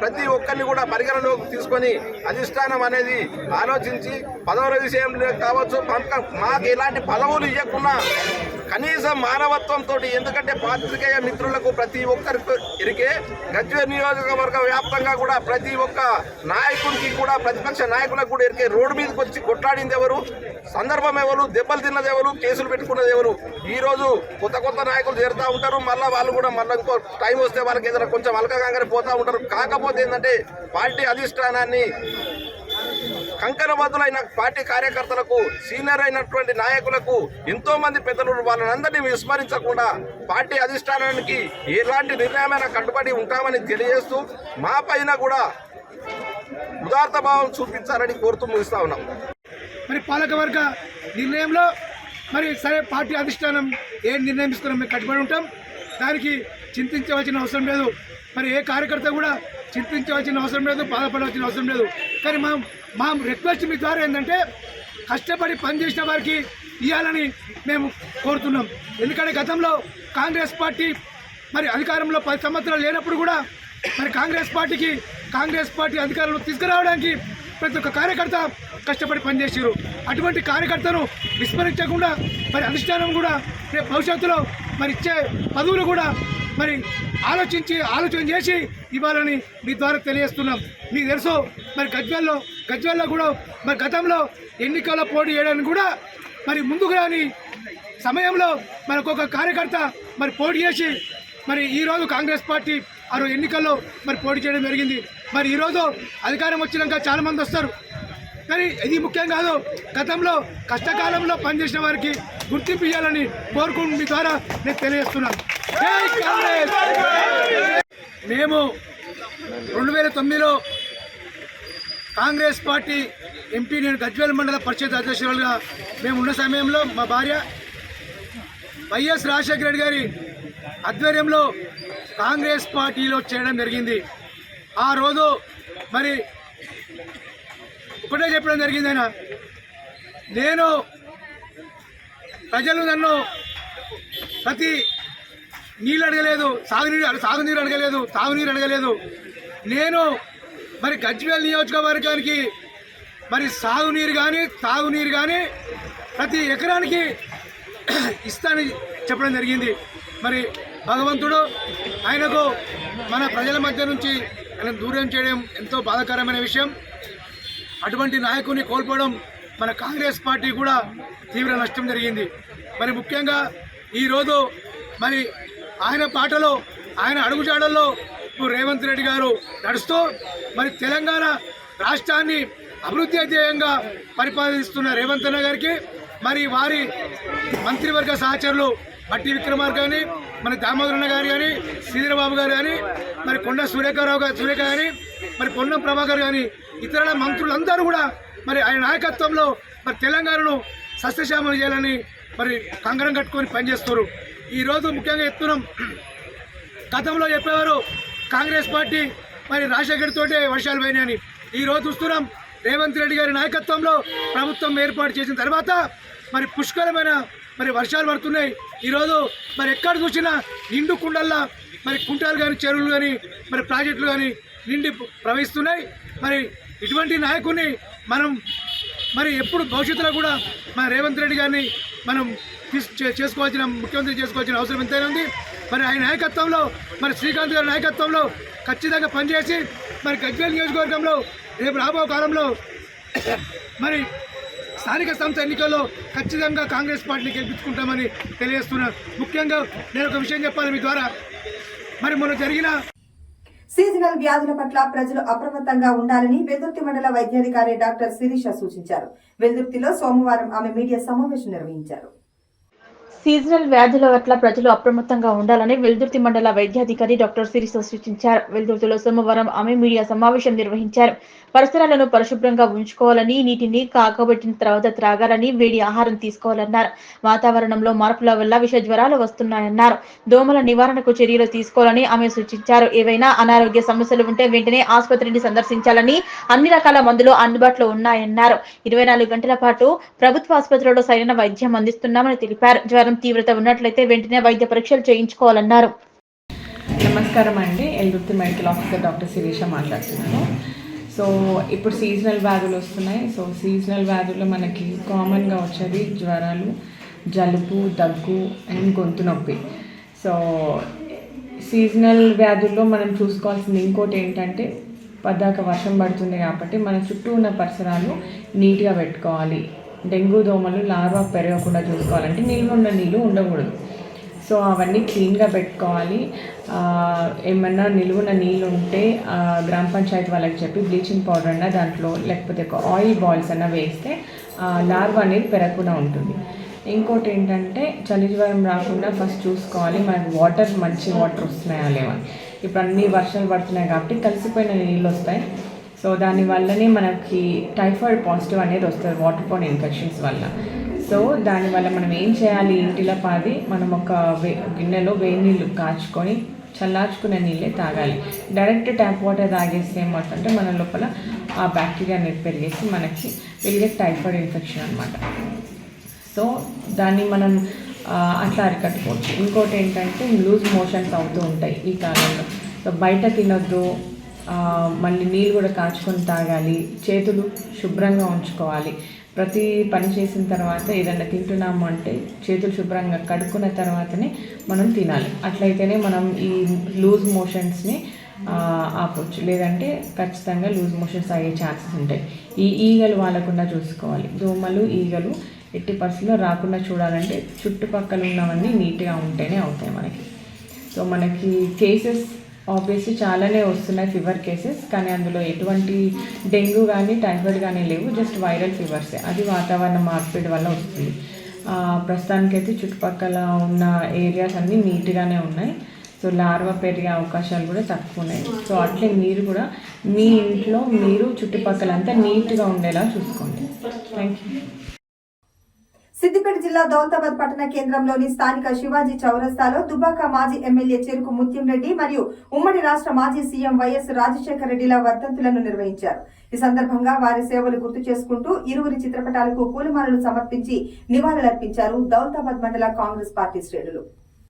ప్రతి ఒక్కరిని కూడా పరిగణలోకి తీసుకొని అధిష్టానం అనేది ఆలోచించి పదవుల విషయంలో కావచ్చు, మాకు ఎలాంటి పదవులు ఇవ్వకుండా కనీసం మానవత్వంతో, ఎందుకంటే పాత్రికేయ మిత్రులకు ప్రతి ఒక్కరికి ఇరికే గజ్వేల్ నియోజకవర్గ వ్యాప్తంగా కూడా ప్రతి ఒక్క నాయకుడికి కూడా, ప్రతిపక్ష నాయకులకు కూడా ఇరికే. రోడ్డు మీదకి వచ్చి కొట్లాడింది ఎవరు, సందర్భం ఎవరు, దెబ్బలు తిన్నది ఎవరు, కేసులు పెట్టుకున్నది ఎవరు? ఈరోజు కొత్త నాయకులు చేరుతూ ఉంటారు, మళ్ళీ వాళ్ళు కూడా మళ్ళీ ఇంకో టైం వస్తే వాళ్ళకి ఏదైనా కొంచెం అలకగానే పోతూ ఉంటారు. కాకపోతే ఏంటంటే పార్టీ అధిష్టానాన్ని కంకణబద్దులైన పార్టీ కార్యకర్తలకు, సీనియర్ అయినటువంటి నాయకులకు, ఎంతో మంది పెద్దలు వాళ్ళందరినీ విస్మరించకుండా పార్టీ అధిష్టానానికి ఎలాంటి నిర్ణయమైన కట్టుబడి ఉంటామని తెలియజేస్తూ మా పైన కూడా ఉదార్త భావం చూపించాలని కోరుతూ ముగిస్తా ఉన్నాం. మరి పాలకవర్గ నిర్ణయంలో మరి సరే పార్టీ అధిష్టానం ఏ నిర్ణయం తీసుకున్నా మేము కట్టుబడి ఉంటాం. దానికి చింతించవలసిన అవసరం లేదు. మరి ఏ కార్యకర్త కూడా చింతించవలసిన అవసరం లేదు, బాధపడవలసిన అవసరం లేదు. కానీ మా రిక్వెస్ట్ మీ ద్వారా ఏంటంటే కష్టపడి పనిచేసిన వారికి ఇవ్వాలని మేము కోరుతున్నాం. ఎందుకంటే గతంలో కాంగ్రెస్ పార్టీ మరి అధికారంలో 10 సంవత్సరాలు లేనప్పుడు కూడా మరి కాంగ్రెస్ పార్టీ అధికారంలో తీసుకురావడానికి ప్రతి ఒక్క కార్యకర్త కష్టపడి పనిచేసారు. అటువంటి కార్యకర్తను విస్మరించకుండా మరి అధిష్టానం కూడా రేపు భవిష్యత్తులో మరి ఇచ్చే పదవులు కూడా మరి ఆలోచన చేసి ఇవ్వాలని మీ ద్వారా తెలియజేస్తున్నాం. మీకు తెలుసు మరి గజ్వేల్లో కూడా మరి గతంలో ఎన్నికల్లో పోటీ చేయడానికి కూడా మరి ముందుకు రాని సమయంలో మనకు ఒక కార్యకర్త మరి పోటీ చేసి మరి ఈరోజు కాంగ్రెస్ పార్టీ ఆ ఎన్నికల్లో మరి పోటీ చేయడం జరిగింది. మరి ఈరోజు అధికారం వచ్చినాక చాలామంది వస్తారు, కానీ ఇది ముఖ్యం కాదు. గతంలో కష్టకాలంలో పనిచేసిన వారికి గుర్తింపు ఇవ్వాలని కోరుకుంటూ మీ ద్వారా నేను తెలియజేస్తున్నాను. జై కాంగ్రెస్. మేము 2009లో కాంగ్రెస్ పార్టీ ఎంపీ, నేను గజ్వేల్ మండల పరిషత్ అధ్యక్షులుగా మేము ఉన్న సమయంలో మా భార్య వైఎస్ రాజశేఖర రెడ్డి గారి ఆధ్వర్యంలో కాంగ్రెస్ పార్టీలో చేరడం జరిగింది. ఆ రోజు మరి ఒకటే చెప్పడం జరిగింది, నేను ప్రజలు నన్ను ప్రతి నీళ్ళు అడగలేదు, సాగునీరు అడగలేదు, తాగునీరు అడగలేదు. నేను మరి గజ్వేల్ నియోజకవర్గానికి మరి సాగునీరు కానీ తాగునీరు కానీ ప్రతి ఎకరానికి ఇస్తానని చెప్పడం జరిగింది. మరి భగవంతుడు. ఆయనకు మన ప్రజల మధ్య నుంచి ఆయన దూరం చేయడం ఎంతో బాధాకరమైన విషయం. అటువంటి నాయకుని కోల్పోవడం మన కాంగ్రెస్ పార్టీ కూడా తీవ్ర నష్టం జరిగింది. మరి ముఖ్యంగా ఈరోజు మరి ఆయన పాటలో ఆయన అడుగుజాడల్లో రేవంత్ రెడ్డి గారు నడుస్తూ మరి తెలంగాణ రాష్ట్రాన్ని అభివృద్ధి ధ్యేయంగా పరిపాలిస్తున్న రేవంత్ అన్న గారికి మరి వారి మంత్రివర్గ సహచరులు బట్టి విక్రమార్క కానీ మరి దామోదరన్న గారు కానీ శ్రీధరబాబు గారు కానీ మరి కొండ సురేఖ కానీ మరి పొన్నం ప్రభాకర్ కానీ ఇతర మంత్రులందరూ కూడా మరి ఆయన నాయకత్వంలో మరి తెలంగాణను సస్యశ్యామలు చేయాలని మరి కంకణం కట్టుకొని పనిచేస్తారు. ఈరోజు ముఖ్యంగా ఎత్తున్నాం. గతంలో చెప్పేవారు కాంగ్రెస్ పార్టీ మరి రాజశేఖర్ తోటే వర్షాలు పోయినాయని. ఈరోజు చూస్తున్నాం రేవంత్ రెడ్డి గారి నాయకత్వంలో ప్రభుత్వం ఏర్పాటు చేసిన తర్వాత మరి పుష్కలమైన మరి వర్షాలు పడుతున్నాయి. ఈరోజు మరి ఎక్కడ చూసినా నిండు కుండల్లా మరి కుంటాలు కానీ చెరువులు కానీ మరి ప్రాజెక్టులు కానీ నిండి ప్రవహిస్తున్నాయి. మరి ఇటువంటి నాయకుడిని మనం మరి ఎప్పుడు భవిష్యత్తులో కూడా మన రేవంత్ రెడ్డి గారిని మనం ముఖ్యమంత్రి చేసుకోవాల్సిన అవసరం ఎంతైనా ఉంది. మరి ఆయన నాయకత్వంలో మరి శ్రీకాంత్ గారి నాయకత్వంలో ఖచ్చితంగా పనిచేసి మరి గజ్వేల్ నియోజకవర్గంలో రేపు రాబో కాలంలో మరి స్థానిక సంస్థ ఎన్నికల్లో ఖచ్చితంగా కాంగ్రెస్ పార్టీని గెలిపించుకుంటామని తెలియజేస్తున్నారు. ముఖ్యంగా నేను ఒక విషయం చెప్పాలి మీ ద్వారా. మరి మొన్న జరిగిన సీజనల్ వ్యాధుల పట్ల ప్రజలు అప్రమత్తంగా ఉండాలని వెల్దుర్తి మండల వైద్యాధికారి డాక్టర్ శిరీష సూచించారు. వెల్దుర్తిలో సోమవారం ఆమె మీడియా సమావేశం నిర్వహించారు. సీజనల్ వ్యాధుల పట్ల ప్రజలు అప్రమత్తంగా ఉండాలని వెల్దుర్తి మండల వైద్యాధికారి డాక్టర్ శిరీష సూచించారు. వెల్దుర్తిలో సోమవారం ఆమె మీడియా సమావేశం నిర్వహించారు. పరిసరాలను పరిశుభ్రంగా ఉంచుకోవాలని, నీటిని కాగబెట్టిన తర్వాత త్రాగాలని, వేడి ఆహారం తీసుకోవాలన్నారు. వాతావరణంలో మార్పుల వల్ల విష జ్వరాలు వస్తున్నాయన్నారు. దోమల నివారణకు చర్యలు తీసుకోవాలని ఆమె సూచించారు. ఏవైనా అనారోగ్య సమస్యలు ఉంటే వెంటనే ఆసుపత్రిని సందర్శించాలని, అన్ని రకాల మందులు అందుబాటులో ఉన్నాయన్నారు. 24 గంటల పాటు ప్రభుత్వ ఆసుపత్రిలో సరైన వైద్యం అందిస్తున్నామని తెలిపారు. జ్వరం తీవ్రత ఉన్నట్లయితే వెంటనే వైద్య పరీక్షలు చేయించుకోవాలన్నారు. నమస్కారం అండి, Veldurthi medical officer doctor Sirisha మాట్లాడుతున్నాను. సో ఇప్పుడు సీజనల్ వ్యాధులు వస్తున్నాయి. సో సీజనల్ వ్యాధుల్లో మనకి కామన్గా వచ్చేది జ్వరాలు, జలుబు, దగ్గు అండ్ గొంతు నొప్పి. సో సీజనల్ వ్యాధుల్లో మనం చూసుకోవాల్సింది ఇంకోటి ఏంటంటే పద్దాక వర్షం పడుతుంది కాబట్టి మన చుట్టూ ఉన్న పరిసరాలు నీట్గా పెట్టుకోవాలి. డెంగ్యూ దోమలు లార్వా పెరగకుండా చూసుకోవాలంటే నిల్వ ఉన్న నీళ్ళు ఉండకూడదు. సో అవన్నీ క్లీన్గా పెట్టుకోవాలి. ఏమన్నా నిలువున్న నీళ్ళు ఉంటే గ్రామ పంచాయతీ వాళ్ళకి చెప్పి బ్లీచింగ్ పౌడర్ అన్న దాంట్లో లేకపోతే ఒక ఆయిల్ బాల్స్ అన్న వేస్తే లార్వా అనేది పెరగకుండా ఉంటుంది. ఇంకోటి ఏంటంటే చలి జ్వరం రాకుండా ఫస్ట్ చూసుకోవాలి మనకి వాటర్ మంచి వాటర్ వస్తున్నాయా లేవని. ఇప్పుడు అన్ని వర్షాలు పడుతున్నాయి కాబట్టి కలిసిపోయిన నీళ్ళు వస్తాయి. సో దానివల్లనే మనకి టైఫాయిడ్ పాజిటివ్ అనేది వస్తుంది వాటర్ బోర్న్ ఇన్ఫెక్షన్స్ వల్ల. సో దానివల్ల మనం ఏం చేయాలి, ఇంటిలో పాది మనం ఒక గిన్నెలో వేడి నీళ్ళు కాచుకొని చల్లార్చుకునే నీళ్ళే తాగాలి. డైరెక్ట్ ట్యాప్ వాటర్ తాగేస్తే ఏమవుతుందంటే మన లోపల ఆ బ్యాక్టీరియా అనేది పెరిగేసి మనకి పెరిగే టైఫాయిడ్ ఇన్ఫెక్షన్ అనమాట. సో దాన్ని మనం అట్లా అరికట్టుకోవచ్చు. ఇంకోటి ఏంటంటే లూజ్ మోషన్స్ అవుతూ ఉంటాయి ఈ కాలంలో. సో బయట తినొద్దు, మళ్ళీ నీళ్ళు కూడా కాచుకొని తాగాలి. చేతులు శుభ్రంగా ఉంచుకోవాలి. ప్రతి పని చేసిన తర్వాత ఏదైనా తింటున్నాము అంటే చేతులు శుభ్రంగా కడుక్కున్న తర్వాతనే మనం తినాలి. అట్లయితేనే మనం ఈ లూజ్ మోషన్స్ని ఆపవచ్చు. లేదంటే ఖచ్చితంగా లూజ్ మోషన్స్ అయ్యే ఛాన్సెస్ ఉంటాయి. ఈ ఈగలు వాలకుండా చూసుకోవాలి. దోమలు, ఈగలు ఎట్టి పరిస్థితుల్లో రాకుండా చూడాలంటే చుట్టుపక్కల ఉన్నవన్నీ నీట్గా ఉంటేనే అవుతాయి మనకి. సో మనకి కేసెస్ ఆబ్వియస్లీ చాలానే వస్తున్నాయి, ఫీవర్ కేసెస్. కానీ అందులో ఎటువంటి డెంగ్యూ కానీ టైఫాయిడ్ కానీ లేవు, జస్ట్ వైరల్ ఫీవర్సే. అది వాతావరణ మార్పిడి వల్ల వస్తుంది. ప్రస్తుతానికైతే చుట్టుపక్కల ఉన్న ఏరియాస్ అన్నీ నీట్గానే ఉన్నాయి. సో లార్వా పెరిగే అవకాశాలు కూడా తక్కువ ఉన్నాయి. సో అట్లే మీరు కూడా మీ ఇంట్లో మీరు చుట్టుపక్కలంతా నీట్గా ఉండేలా చూసుకోండి. Thank you. సిద్దిపేట జిల్లా దౌలతాబాద్ పట్టణ కేంద్రంలోని స్థానిక శివాజీ చౌరస్తాలో దుబ్బాక మాజీ ఎమ్మెల్యే చెరుకు ముత్యం రెడ్డి మరియు ఉమ్మడి రాష్ట్ర మాజీ సీఎం వైఎస్ రాజశేఖర రెడ్డిల వర్ధంతులను నిర్వహించారు. ఈ సందర్భంగా వారి సేవలు గుర్తు చేసుకుంటూ ఇరువురి చిత్రపటాలకు పూలమాలలు సమర్పించి నివాళులర్పించారు దౌలతాబాద్ మండల కాంగ్రెస్ పార్టీ శ్రేణులు.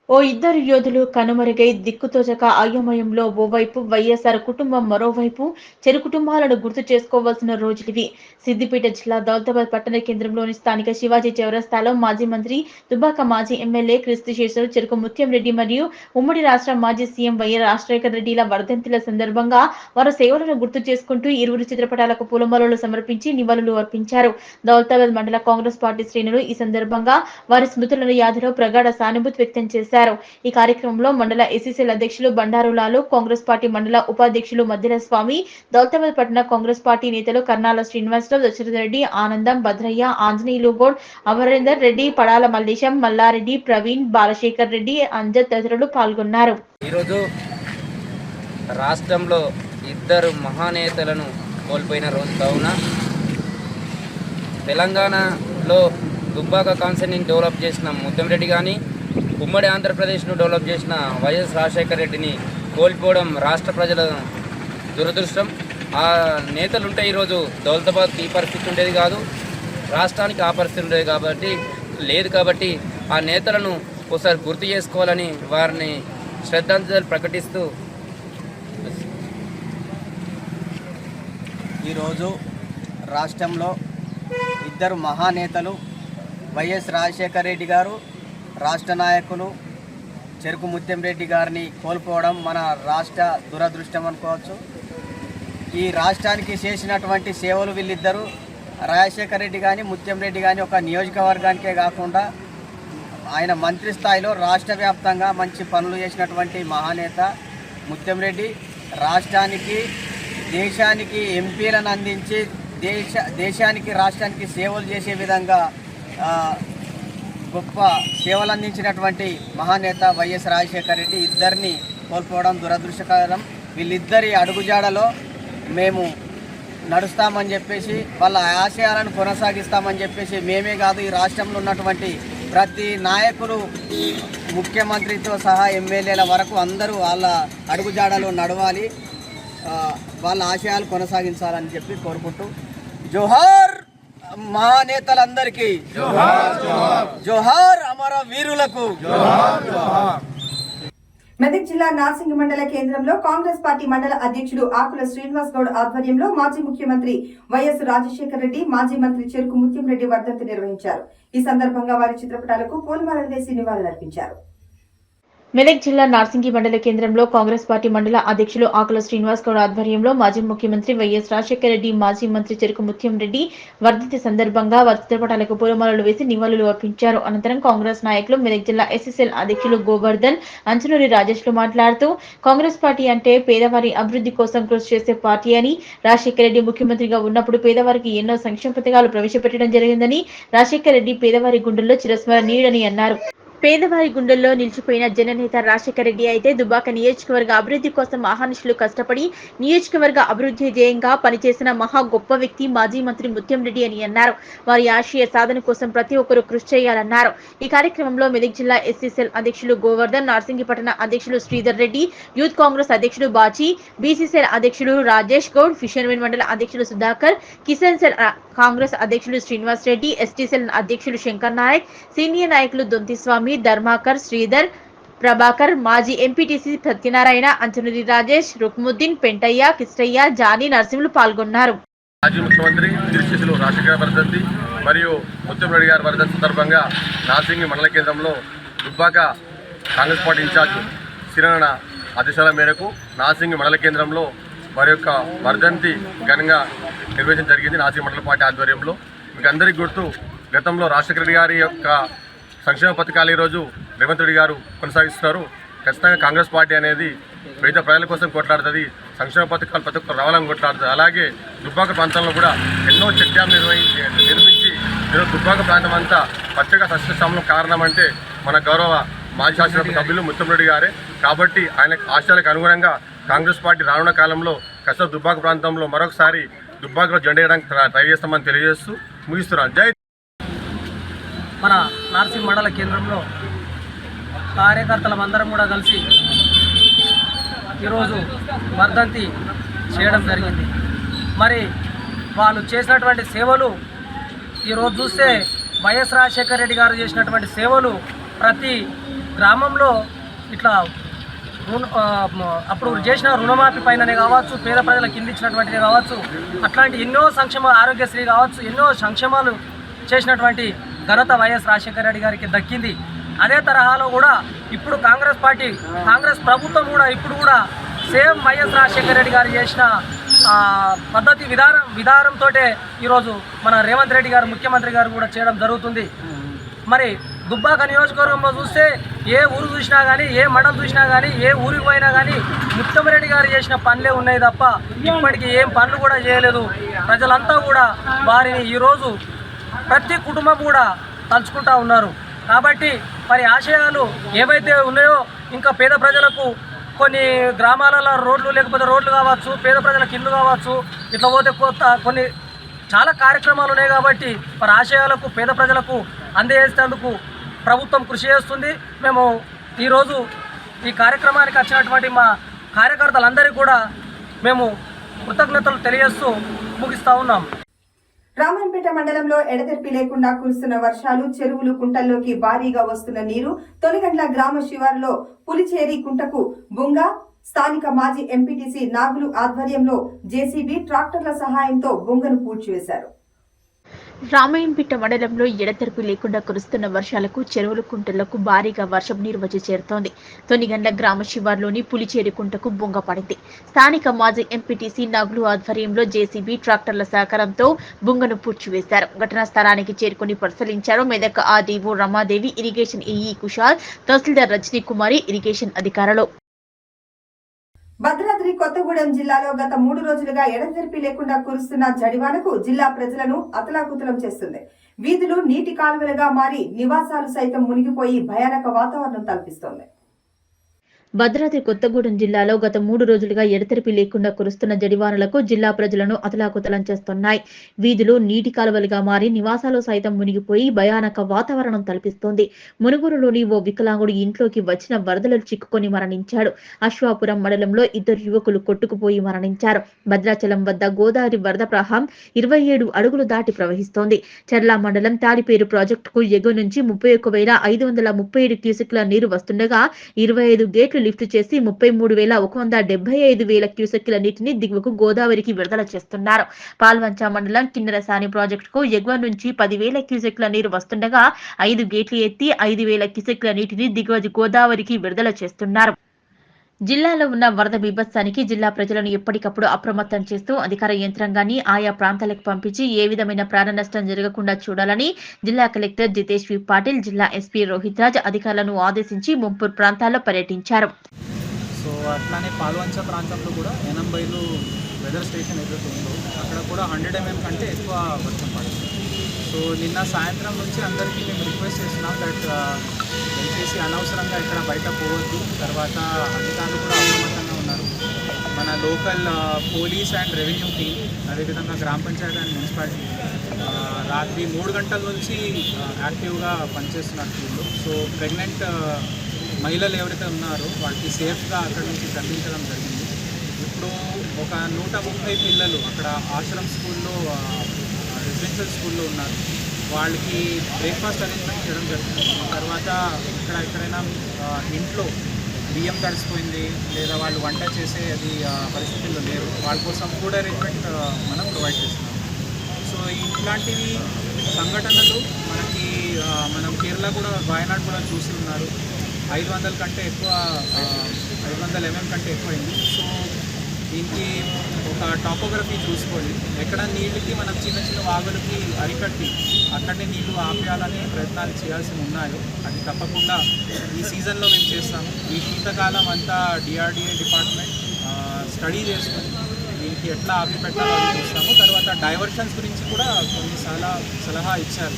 ఓ ఇద్దరు యోధులు కనుమరుగై దిక్కుతోచక అయోమయంలో ఓవైపు వైఎస్ఆర్ కుటుంబం, మరోవైపు చెరు కుటుంబాలను గుర్తు చేసుకోవాల్సిన రోజులివి. సిద్దిపేట జిల్లా దౌలతాబాద్ పట్టణ కేంద్రంలోని స్థానిక శివాజీ చౌరస్తాలో మాజీ మంత్రి, దుబ్బాక మాజీ ఎమ్మెల్యే క్రీస్తుశేషులు చెరుకు ముత్యం రెడ్డి మరియు ఉమ్మడి రాష్ట్ర మాజీ సీఎం వైఎస్ రాజశేఖర రెడ్డిల వర్ధంతిల సందర్భంగా వారి సేవలను గుర్తు చేసుకుంటూ ఇరువురు చిత్రపటాలకు పూలమాలలు సమర్పించి నివాళులు అర్పించారు. దౌలతాబాద్ మండల కాంగ్రెస్ పార్టీ శ్రేణులు ఈ సందర్భంగా వారి స్మృతులను యాదలో ప్రగాఢ సానుభూతి వ్యక్తం చేశారు. ఈ కార్యక్రమంలో మండల ఎస్సీసీఎల్ అధ్యక్షులు బండారు లాలు, కాంగ్రెస్ పార్టీ మండల ఉపాధ్యక్షులు మధ్యల స్వామి, దౌలతాబాద్ పట్టణ కాంగ్రెస్ పార్టీ నేతలు కర్నాల శ్రీనివాసరావు, దశరథ రెడ్డి, ఆనందం, భద్రయ్య, ఆంజనేయులు గౌడ్, అమరేందర్ రెడ్డి, పడాల మల్లేశం, మల్లారెడ్డి, ప్రవీణ్, బాలశేఖర్ రెడ్డి, అంజద్ తదితరులు పాల్గొన్నారు. ఈరోజు రాష్ట్రంలో ఇద్దరు మహానేతలను కోల్పోయిన రోజు కావున తెలంగాణలో దుబ్బాక కాన్సెప్ట్ని డెవలప్ చేసిన ముత్తంరెడ్డి కానీ, ఉమ్మడి ఆంధ్రప్రదేశ్ను డెవలప్ చేసిన వైఎస్ రాజశేఖర రెడ్డిని కోల్పోవడం రాష్ట్ర ప్రజల దురదృష్టం. ఆ నేతలుంటే ఈరోజు దౌలతాబాద్కి ఈ పరిస్థితి ఉండేది కాదు, రాష్ట్రానికి ఆ పరిస్థితి ఉండేది కాబట్టి ఆ నేతలను ఒకసారి గుర్తు చేసుకోవాలని వారిని శ్రద్ధాంజలి ప్రకటిస్తూ ఈరోజు రాష్ట్రంలో ఇద్దరు మహానేతలు వైఎస్ రాజశేఖర రెడ్డి గారు, రాష్ట్ర నాయకులు చెరుకు ముత్యం రెడ్డి గారిని కోల్పోవడం మన రాష్ట్ర దురదృష్టం అనుకోవచ్చు. ఈ రాష్ట్రానికి చేసినటువంటి సేవలు వీళ్ళిద్దరూ, రాజశేఖర రెడ్డి కానీ ముత్యం రెడ్డి కానీ ఒక నియోజకవర్గానికే కాకుండా ఆయన మంత్రి స్థాయిలో రాష్ట్ర వ్యాప్తంగా మంచి పనులు చేసినటువంటి మహానేత ముత్యం రెడ్డి. రాష్ట్రానికి దేశానికి ఎంపీలను అందించి దేశానికి రాష్ట్రానికి సేవలు చేసే విధంగా గొప్ప సేవలు అందించినటువంటి మహానేత వైఎస్ రాజశేఖర రెడ్డి ఇద్దరిని కోల్పోవడం దురదృష్టకరం. వీళ్ళిద్దరి అడుగుజాడలో మేము నడుస్తామని చెప్పేసి, వాళ్ళ ఆశయాలను కొనసాగిస్తామని చెప్పేసి మేమే కాదు, ఈ రాష్ట్రంలో ఉన్నటువంటి ప్రతి నాయకులు, ముఖ్యమంత్రితో సహా ఎమ్మెల్యేల వరకు అందరూ వాళ్ళ అడుగుజాడలో నడవాలి, వాళ్ళ ఆశయాలు కొనసాగించాలని చెప్పి కోరుకుంటూ, జోహార్ మహానేతలందరికీ, జోహార్ అమర వీరులకు. మెదక్ జిల్లా నార్సింగి మండల కేంద్రంలో కాంగ్రెస్ పార్టీ మండల అధ్యక్షుడు ఆకుల శ్రీనివాస్ గౌడ్ ఆధ్వర్యంలో మాజీ ముఖ్యమంత్రి వైఎస్ రాజశేఖర రెడ్డి, మాజీ మంత్రి చెరుకు ముత్యం రెడ్డి వర్ధంతి నిర్వహించారు. ఈ సందర్భంగా వారి చిత్రపటాలకు పూలమాలలు వేసి నివాళులర్పించారు. మెదక్ జిల్లా నార్సింగి మండల కేంద్రంలో కాంగ్రెస్ పార్టీ మండల అధ్యక్షులు ఆకుల శ్రీనివాస్ గౌడ్ ఆధ్వర్యంలో మాజీ ముఖ్యమంత్రి వైఎస్ రాజశేఖర రెడ్డి, మాజీ మంత్రి చెరుకు ముత్యం రెడ్డి వర్ధంతి సందర్భంగా వారి చిత్రపటాలకు పూలమాలలు వేసి నివాళులు అర్పించారు. అనంతరం కాంగ్రెస్ నాయకులు మెదక్ జిల్లా ఎస్ఎస్ఎల్ అధ్యక్షులు గోవర్ధన్, అంచనూరి రాజేష్లు మాట్లాడుతూ, కాంగ్రెస్ పార్టీ అంటే పేదవారి అభివృద్ధి కోసం కృషి చేసే పార్టీ అని, రాజశేఖర రెడ్డి ముఖ్యమంత్రిగా ఉన్నప్పుడు పేదవారికి ఎన్నో సంక్షేమ పథకాలు ప్రవేశపెట్టడం జరిగిందని, రాజశేఖర రెడ్డి పేదవారి గుండెల్లో చిరస్మరణీయుడని అన్నారు. పేదవారి గుండెల్లో నిలిచిపోయిన జననేత రాజశేఖర రెడ్డి అయితే దుబ్బాక నియోజకవర్గ అభివృద్ధి కోసం మహానిషులు కష్టపడి నియోజకవర్గ అభివృద్ధి ధ్యేయంగా పనిచేసిన మహా గొప్ప వ్యక్తి మాజీ మంత్రి ముత్యం రెడ్డి అని అన్నారు. వారి ఆశయ సాధన కోసం ప్రతి ఒక్కరూ కృషి చేయాలన్నారు. ఈ కార్యక్రమంలో మెదక్ జిల్లా ఎస్సీసీఎల్ అధ్యక్షులు గోవర్ధన్, నార్సింగి పట్టణ అధ్యక్షులు శ్రీధర్ రెడ్డి, యూత్ కాంగ్రెస్ అధ్యక్షుడు బాచి, బీసీసీఎల్ అధ్యక్షులు రాజేష్ గౌడ్, ఫిషర్మెన్ మండల అధ్యక్షులు సుధాకర్, కిసాన్ సెల్ కాంగ్రెస్ అధ్యక్షులు శ్రీనివాస్ రెడ్డి, ఎస్టీసీఎల్ అధ్యక్షులు శంకర్ నాయక్, సీనియర్ నాయకులు దొంతిస్వామి, ధర్మాకర్, శ్రీధర్, ప్రభాకర్, మాజీ ఎంపీటీసీ సత్యనారాయణ, అంచనూరి రాజేష్, రుక్ముద్దీన్, పెంటయ్య, కిష్టయ్య, జానీ, నరసింహులు పాల్గొన్నారు. మాజీ ముఖ్యమంత్రి క్రీస్తుశేషులు రాజశేఖర వర్ధంతి మరియు ముత్యం రెడ్డి గారి వర్ధంతి సందర్భంగా నార్సింగి మండల కేంద్రంలో దుబ్బాక కాంగ్రెస్ పార్టీ ఇన్ఛార్జ్ శ్రీరణ ఆదేశాల మేరకు నార్సింగి మండల కేంద్రంలో వారి యొక్క వర్ధంతి ఘనంగా నిర్వహించడం జరిగింది. నార్సింగి మండల పార్టీ ఆధ్వర్యంలో మీకు అందరికీ గుర్తు, గతంలో రాజశేఖర రెడ్డి గారి యొక్క సంక్షేమ పథకాలు ఈరోజు రేవంత్ రెడ్డి గారు కొనసాగిస్తున్నారు. ఖచ్చితంగా కాంగ్రెస్ పార్టీ అనేది పేద ప్రజల కోసం కొట్లాడుతుంది, సంక్షేమ పథకాలు ప్రతి ఒక్కరు రావాలని కొట్లాడుతుంది. అలాగే దుబ్బాక ప్రాంతంలో కూడా ఎన్నో చెక్ డ్యామ్ నిర్మించి ఈరోజు దుబ్బాక ప్రాంతం అంతా పచ్చగా సస్యశ్యామలం కారణం అంటే మన గౌరవ మాజీ శాసనసభ సభ్యులు ముత్యం రెడ్డి గారే. కాబట్టి ఆయన ఆశయాలకు అనుగుణంగా కాంగ్రెస్ పార్టీ రానున్న కాలంలో ఖచ్చితంగా దుబ్బాక ప్రాంతంలో మరొకసారి దుబ్బాకలో జెండా వేయడానికి ట్రై చేస్తామని తెలియజేస్తూ ముగిస్తున్నాను. జై. మన నార్సింగ్ మండల కేంద్రంలో కార్యకర్తలందరం కూడా కలిసి ఈరోజు వర్ధంతి చేయడం జరిగింది. మరి వాళ్ళు చేసినటువంటి సేవలు ఈరోజు చూస్తే వైఎస్ రాజశేఖర రెడ్డి గారు చేసినటువంటి సేవలు ప్రతి గ్రామంలో ఇట్లా అప్పుడు చేసిన రుణమాఫీ పైననే కావచ్చు, పేద ప్రజలకు కింద ఇచ్చినటువంటిదే కావచ్చు, అట్లాంటి ఎన్నో సంక్షేమ ఆరోగ్యశ్రీ కావచ్చు, ఎన్నో సంక్షేమాలు చేసినటువంటి ఘనత వైఎస్ రాజశేఖర రెడ్డి గారికి దక్కింది. అదే తరహాలో కూడా ఇప్పుడు కాంగ్రెస్ ప్రభుత్వం కూడా ఇప్పుడు కూడా సేమ్ వైఎస్ రాజశేఖర రెడ్డి గారు చేసిన పద్ధతి విధానంతో ఈరోజు మన రేవంత్ రెడ్డి గారు ముఖ్యమంత్రి గారు కూడా చేయడం జరుగుతుంది. మరి దుబ్బాక నియోజకవర్గంలో చూస్తే ఏ ఊరు చూసినా కానీ, ఏ మండలం చూసినా కానీ, ఏ ఊరికి పోయినా కానీ ముఖ్యమంత్రి గారు చేసిన పనులే ఉన్నాయి తప్ప ఇప్పటికీ ఏం పనులు కూడా చేయలేదు. ప్రజలంతా కూడా వారిని ఈరోజు ప్రతి కుటుంబం కూడా తలుచుకుంటూ ఉన్నారు. కాబట్టి మరి ఆశయాలు ఏవైతే ఉన్నాయో ఇంకా పేద ప్రజలకు కొన్ని గ్రామాలలో రోడ్లు లేకపోతే రోడ్లు కావచ్చు, పేద ప్రజలకు ఇల్లు కావచ్చు, ఇట్లా పోతే కొన్ని చాలా కార్యక్రమాలు ఉన్నాయి. కాబట్టి మరి ఆశయాలకు పేద ప్రజలకు అందజేసేందుకు ప్రభుత్వం కృషి చేస్తుంది. మేము ఈరోజు ఈ కార్యక్రమానికి వచ్చినటువంటి మా కార్యకర్తలందరికీ కూడా మేము కృతజ్ఞతలు తెలియజేస్తూ ముగిస్తూ ఉన్నాం. రామాయంపేట మండలంలో ఎడతెరిపి లేకుండా కురుస్తున్న వర్షాలు, చెరువులు, కుంటల్లోకి భారీగా వస్తున్న నీరు తొలిగండ్ల గ్రామ శివారులో పులిచేరి కుంటకు బుంగ స్థానిక మాజీ ఎంపీటీసీ నాగులు ఆధ్వర్యంలో జేసీబీ ట్రాక్టర్ల సహాయంతో బొంగను పూడ్చివేశారు. రామాయంపేట మండలంలో ఎడతెరిపి లేకుండా కురుస్తున్న వర్షాలకు చెరువులు, కుంటలకు భారీగా వర్షం నీరు వచ్చి చేరుతోంది. తొనిగండ్ల గ్రామ శివార్లోని పులిచేరి కుంటకు బొంగ పడింది. స్థానిక మాజీ ఎంపీటీసీ నాగులు ఆధ్వర్యంలో జేసీబీ ట్రాక్టర్ల సహకారంతో బొంగను పూడ్చివేశారు. ఘటనా స్థలానికి చేరుకుని పరిశీలించారు Medak RDO Ramadevi, irrigation EE Kushal, తహసీల్దార్ రజనీ కుమారి, ఇరిగేషన్ అధికారులు. భద్రాద్రి కొత్తగూడెం జిల్లాలో గత 3 రోజులుగా ఎడతెరిపి లేకుండా కురుస్తున్న జడివానకు జిల్లా ప్రజలను అతలాకుతలం చేస్తుంది. వీధులు నీటి కాలువలుగా మారి నివాసాలు సైతం మునిగిపోయి భయానక వాతావరణం తలపిస్తోంది. భద్రాద్రి కొత్తగూడెం జిల్లాలో గత 3 రోజులుగా ఎడతెరిపి లేకుండా కురుస్తున్న జడివానలకు జిల్లా ప్రజలను అతలాకుతలం చేస్తున్నాయి. వీధులు నీటి కాలువలుగా మారి నివాసాలు సైతం మునిగిపోయి భయానక వాతావరణం తలపిస్తోంది. మునుగోడులోని ఓ వికలాంగుడు ఇంట్లోకి వచ్చిన వరదలు చిక్కుకొని మరణించాడు. అశ్వాపురం మండలంలో 2 యువకులు కొట్టుకుపోయి మరణించారు. భద్రాచలం వద్ద గోదావరి వరద ప్రవాహం 27 అడుగులు దాటి ప్రవహిస్తోంది. చర్ల మండలం తాడిపేరు ప్రాజెక్టుకు ఎగువ నుంచి 31,537 క్యూసెక్ల నీరు వస్తుండగా 25 గేట్లు లిఫ్ట్ చేసి 33,175 క్యూసెక్ల నీటిని దిగువకు గోదావరికి విడుదల చేస్తున్నారు. పాల్వంచ మండలం కిన్నెరసాని ప్రాజెక్టుకు ఎగువ నుంచి 10,000 క్యూసెక్ల నీరు వస్తుండగా 5 గేట్లు ఎత్తి 5,000 క్యూసెక్ల నీటిని దిగువ గోదావరికి విడుదల చేస్తున్నారు. జిల్లాలో ఉన్న వరద బీభత్సానికి జిల్లా ప్రజలను ఎప్పటికప్పుడు అప్రమత్తం చేస్తూ అధికార యంత్రాంగాన్ని ఆయా ప్రాంతాలకు పంపించి ఏ విధమైన ప్రాణ నష్టం జరగకుండా చూడాలని జిల్లా కలెక్టర్ జితేష్ వి పాటిల్, జిల్లా ఎస్పీ రోహిత్ రాజ్ అధికారులను ఆదేశించి ముంపు ప్రాంతాల్లో పర్యటించారు. సో అట్లానే పాల్వంచ ప్రాంతంలో కూడా 80 వెదర్ స్టేషన్ ఏదైతే ఉందో అక్కడ కూడా 100 mm కంటే ఎక్కువ వర్షం పడుతుంది. సో నిన్న సాయంత్రం నుంచి అందరికీ మేము రిక్వెస్ట్ చేస్తున్నాం దట్ దయచేసి అనవసరంగా ఇక్కడ బయట పోవద్దు. తర్వాత అధికారులు కూడా అప్రమత్తంగా ఉన్నారు. మన local police and revenue team, అదేవిధంగా గ్రామ పంచాయతీ అండ్ మున్సిపాలిటీ రాత్రి 3 గంటల నుంచి యాక్టివ్గా పనిచేస్తున్నారు టీంలో. సో ప్రెగ్నెంట్ మహిళలు ఎవరైతే ఉన్నారో వాళ్ళకి సేఫ్గా అక్కడి నుంచి తరలించడం జరిగింది. ఇప్పుడు ఒక 130 పిల్లలు అక్కడ ఆశ్రమ్ స్కూల్లో, రెసిడెన్షియల్ స్కూల్లో ఉన్నారు. వాళ్ళకి బ్రేక్ఫాస్ట్ అరేంజ్మెంట్ చేయడం జరుగుతుంది. తర్వాత ఎక్కడైనా ఇంట్లో బియ్యం తడిసిపోయింది లేదా వాళ్ళు వంట చేసే అది పరిస్థితుల్లో లేరు, వాళ్ళ కోసం ఫుడ్ అరేంజ్మెంట్ మనం ప్రొవైడ్ చేస్తున్నాం. సో ఇట్లాంటివి సంఘటనలు మనం కేరళ కూడా, వాయనాడ్ కూడా చూసి ఉన్నారు. 500 కంటే ఎక్కువ, 500 mm కంటే ఎక్కువైంది. సో దీనికి ఒక టాపోగ్రఫీ చూసుకోవాలి. ఎక్కడ నీళ్ళకి మనం చిన్న చిన్న వాగులకి అరికట్టి అక్కడనే నీళ్లు ఆపేయాలనే ప్రయత్నాలు చేయాల్సి ఉన్నాయో అది తప్పకుండా ఈ సీజన్లో మేము చేస్తాము. ఈ శీతకాలం అంతా డిఆర్డిఏ డిపార్ట్మెంట్ స్టడీ చేసుకొని దీనికి ఎట్లా ఆపి పెట్టాలో చూస్తాము. తర్వాత డైవర్షన్స్ గురించి కూడా కొన్ని సలహా ఇచ్చారు,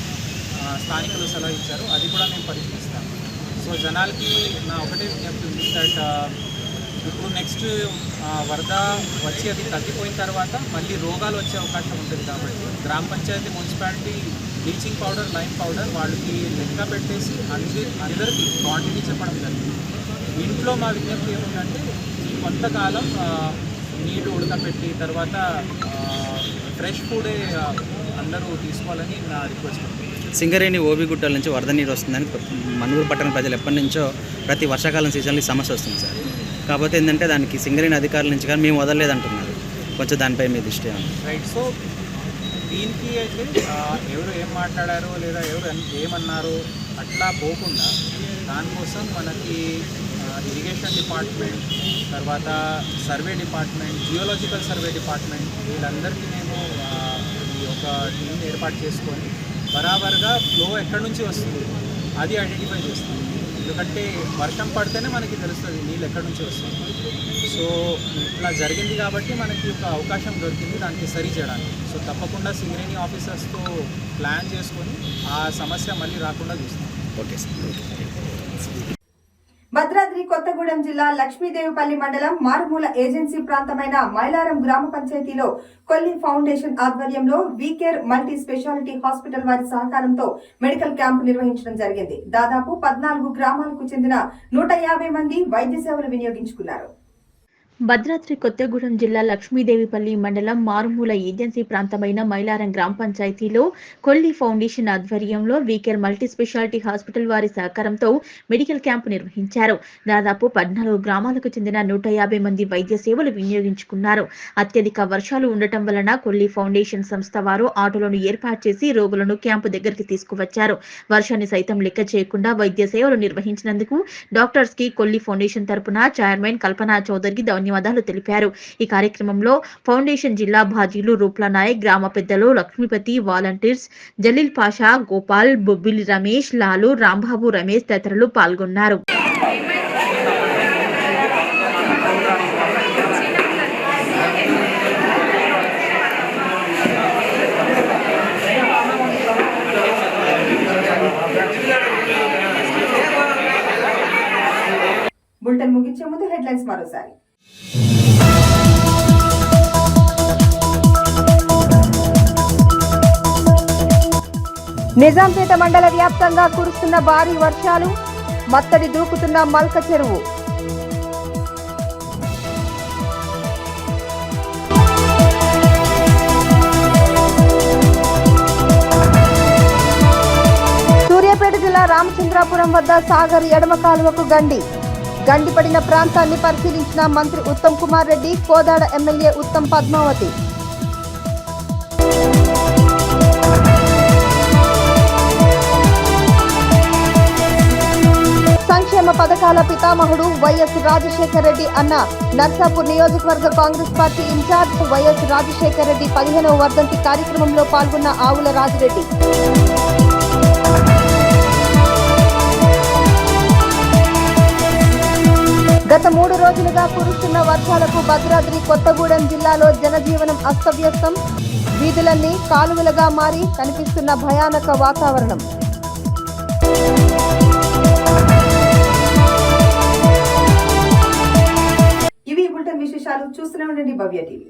స్థానికులు సలహా ఇచ్చారు, అది కూడా మేము పరిశీలిస్తాము. సో జనాలకి నా ఒకటే విజ్ఞప్తి ఉంది దట్ ఇప్పుడు నెక్స్ట్ వరద వచ్చి అది తగ్గిపోయిన తర్వాత మళ్ళీ రోగాలు వచ్చే అవకాశం ఉంటుంది. కాబట్టి గ్రామ panchayat, municipality bleaching powder, lime powder వాళ్ళకి లెక్క పెట్టేసి అందరికీ క్వాంటిటీ చెప్పడం జరిగింది. ఇంట్లో మా విజ్ఞప్తి ఏముందంటే ఈ కొంతకాలం నీళ్లు ఉడకపెట్టి తర్వాత ఫ్రెష్ ఫుడే అందరూ తీసుకోవాలని నా రిక్వెస్ట్. సింగరేణి ఓబిగుట్టల నుంచి వరద నీరు వస్తుందని మనుగురు పట్టణ ప్రజలు ఎప్పటి నుంచో ప్రతి వర్షాకాలం సీజన్లో ఈ సమస్య వస్తుంది సార్. కాకపోతే ఏంటంటే దానికి సింగరేణి అధికారుల నుంచి కానీ మేము వదలలేదంటున్నారు. కొంచెం దానిపై మీ దృష్టి రైట్. సో దీనికి అయితే ఎవరు ఏం మాట్లాడారో లేదా ఎవరు ఏమన్నారో అట్లా పోకుండా దానికోసం మనకి ఇరిగేషన్ డిపార్ట్మెంట్, తర్వాత survey department, geological survey department వీళ్ళందరికీ మేము ఒక టీం ఏర్పాటు చేసుకొని బరాబర్గా ఫ్లో ఎక్కడి నుంచి వస్తుంది అది ఐడెంటిఫై చేస్తాం. ఎందుకంటే వర్షం పడితేనే మనకి తెలుస్తుంది నీళ్ళు ఎక్కడి నుంచి వస్తుంది. సో ఇట్లా జరిగింది కాబట్టి మనకి ఒక అవకాశం దొరికింది దానికి సరి చేయడానికి. సో తప్పకుండా సింగరేణి ఆఫీసర్స్తో ప్లాన్ చేసుకొని ఆ సమస్య మళ్ళీ రాకుండా చూస్తాం. Okay sir. భద్రాద్రి కొత్తగూడెం జిల్లా లక్ష్మీదేవిపల్లి మండలం మారుమూల ఏజెన్సీ ప్రాంతమైన మైలారం గ్రామ పంచాయతీలో కొల్లి ఫౌండేషన్ ఆధ్వర్యంలో వీకేర్ మల్టీ స్పెషాలిటీ హాస్పిటల్ వారి సహకారంతో మెడికల్ క్యాంపు నిర్వహించడం జరిగింది. దాదాపు 14 గ్రామాలకు చెందిన 150 మంది వైద్య సేవలు వినియోగించుకున్నారు. భద్రాద్రి కొత్తగూడెం జిల్లా లక్ష్మీదేవిపల్లి మండలం మారుమూల ఏజెన్సీ ప్రాంతమైన మైలారం గ్రామ పంచాయతీలో కొల్లి ఫౌండేషన్ ఆధ్వర్యంలో వీకేర్ మల్టీ స్పెషాలిటీ హాస్పిటల్ వారి సహకారంతో మెడికల్ క్యాంపు నిర్వహించారు. దాదాపు 14 గ్రామాలకు చెందిన 150 మంది వైద్య సేవలు వినియోగించుకున్నారు. అత్యధిక వర్షాలు ఉండటం వలన కొల్లి ఫౌండేషన్ సంస్థ వారు ఆటోలను ఏర్పాటు చేసి రోగులను క్యాంపు దగ్గరికి తీసుకువచ్చారు. వర్షాన్ని సైతం లెక్క చేయకుండా వైద్య సేవలు నిర్వహించినందుకు డాక్టర్స్ కి కొల్లి ఫౌండేషన్ తరపున చైర్మన్ కల్పనా చౌదరికి ధన్యవాదాలు తెలిపారు. ఈ కార్యక్రమంలో ఫౌండేషన్ జిల్లా బాధ్యులు రూప్లా నాయక్, గ్రామ పెద్దలు లక్ష్మీపతి, వాలంటీర్స్ జలీల్ పాషా, గోపాల్, బొబ్బిలి రమేష్, లాలు, రాంబాబు, రమేష్ తదితరులు పాల్గొన్నారు. బులెటిన్ ముగించే ముందు హెడ్లైన్స్ మరోసారి. నిజాంపేట మండల వ్యాప్తంగా కురుస్తున్న భారీ వర్షాలు, మత్తడి దూకుతున్న మల్క చెరువు. సూర్యాపేట జిల్లా రామచంద్రాపురం వద్ద సాగర్ ఎడమ కాలువకు గండిపడిన ప్రాంతాన్ని పరిశీలించిన మంత్రి ఉత్తమ్ కుమార్ రెడ్డి, కోదాడ ఎమ్మెల్యే ఉత్తమ్ పద్మావతి. సంక్షేమ పథకాల పితామహుడు వైఎస్ రాజశేఖర రెడ్డి అన్న నర్సాపూర్ నియోజకవర్గ కాంగ్రెస్ పార్టీ ఇన్ఛార్జ్ వైఎస్ రాజశేఖర రెడ్డి 15వ వర్ధంతి కార్యక్రమంలో పాల్గొన్న ఆవుల రాజిరెడ్డి. గత 3 రోజులుగా కురుస్తున్న వర్షాలకు భద్రాద్రి కొత్తగూడెం జిల్లాలో జనజీవనం అస్తవ్యస్తం, వీధులన్నీ కాలువలుగా మారి కనిపిస్తున్న భయానక వాతావరణం. ఇవి బులెటిన్ విశేషాలు. చూస్తూనే ఉండండి భవ్య టీవీ.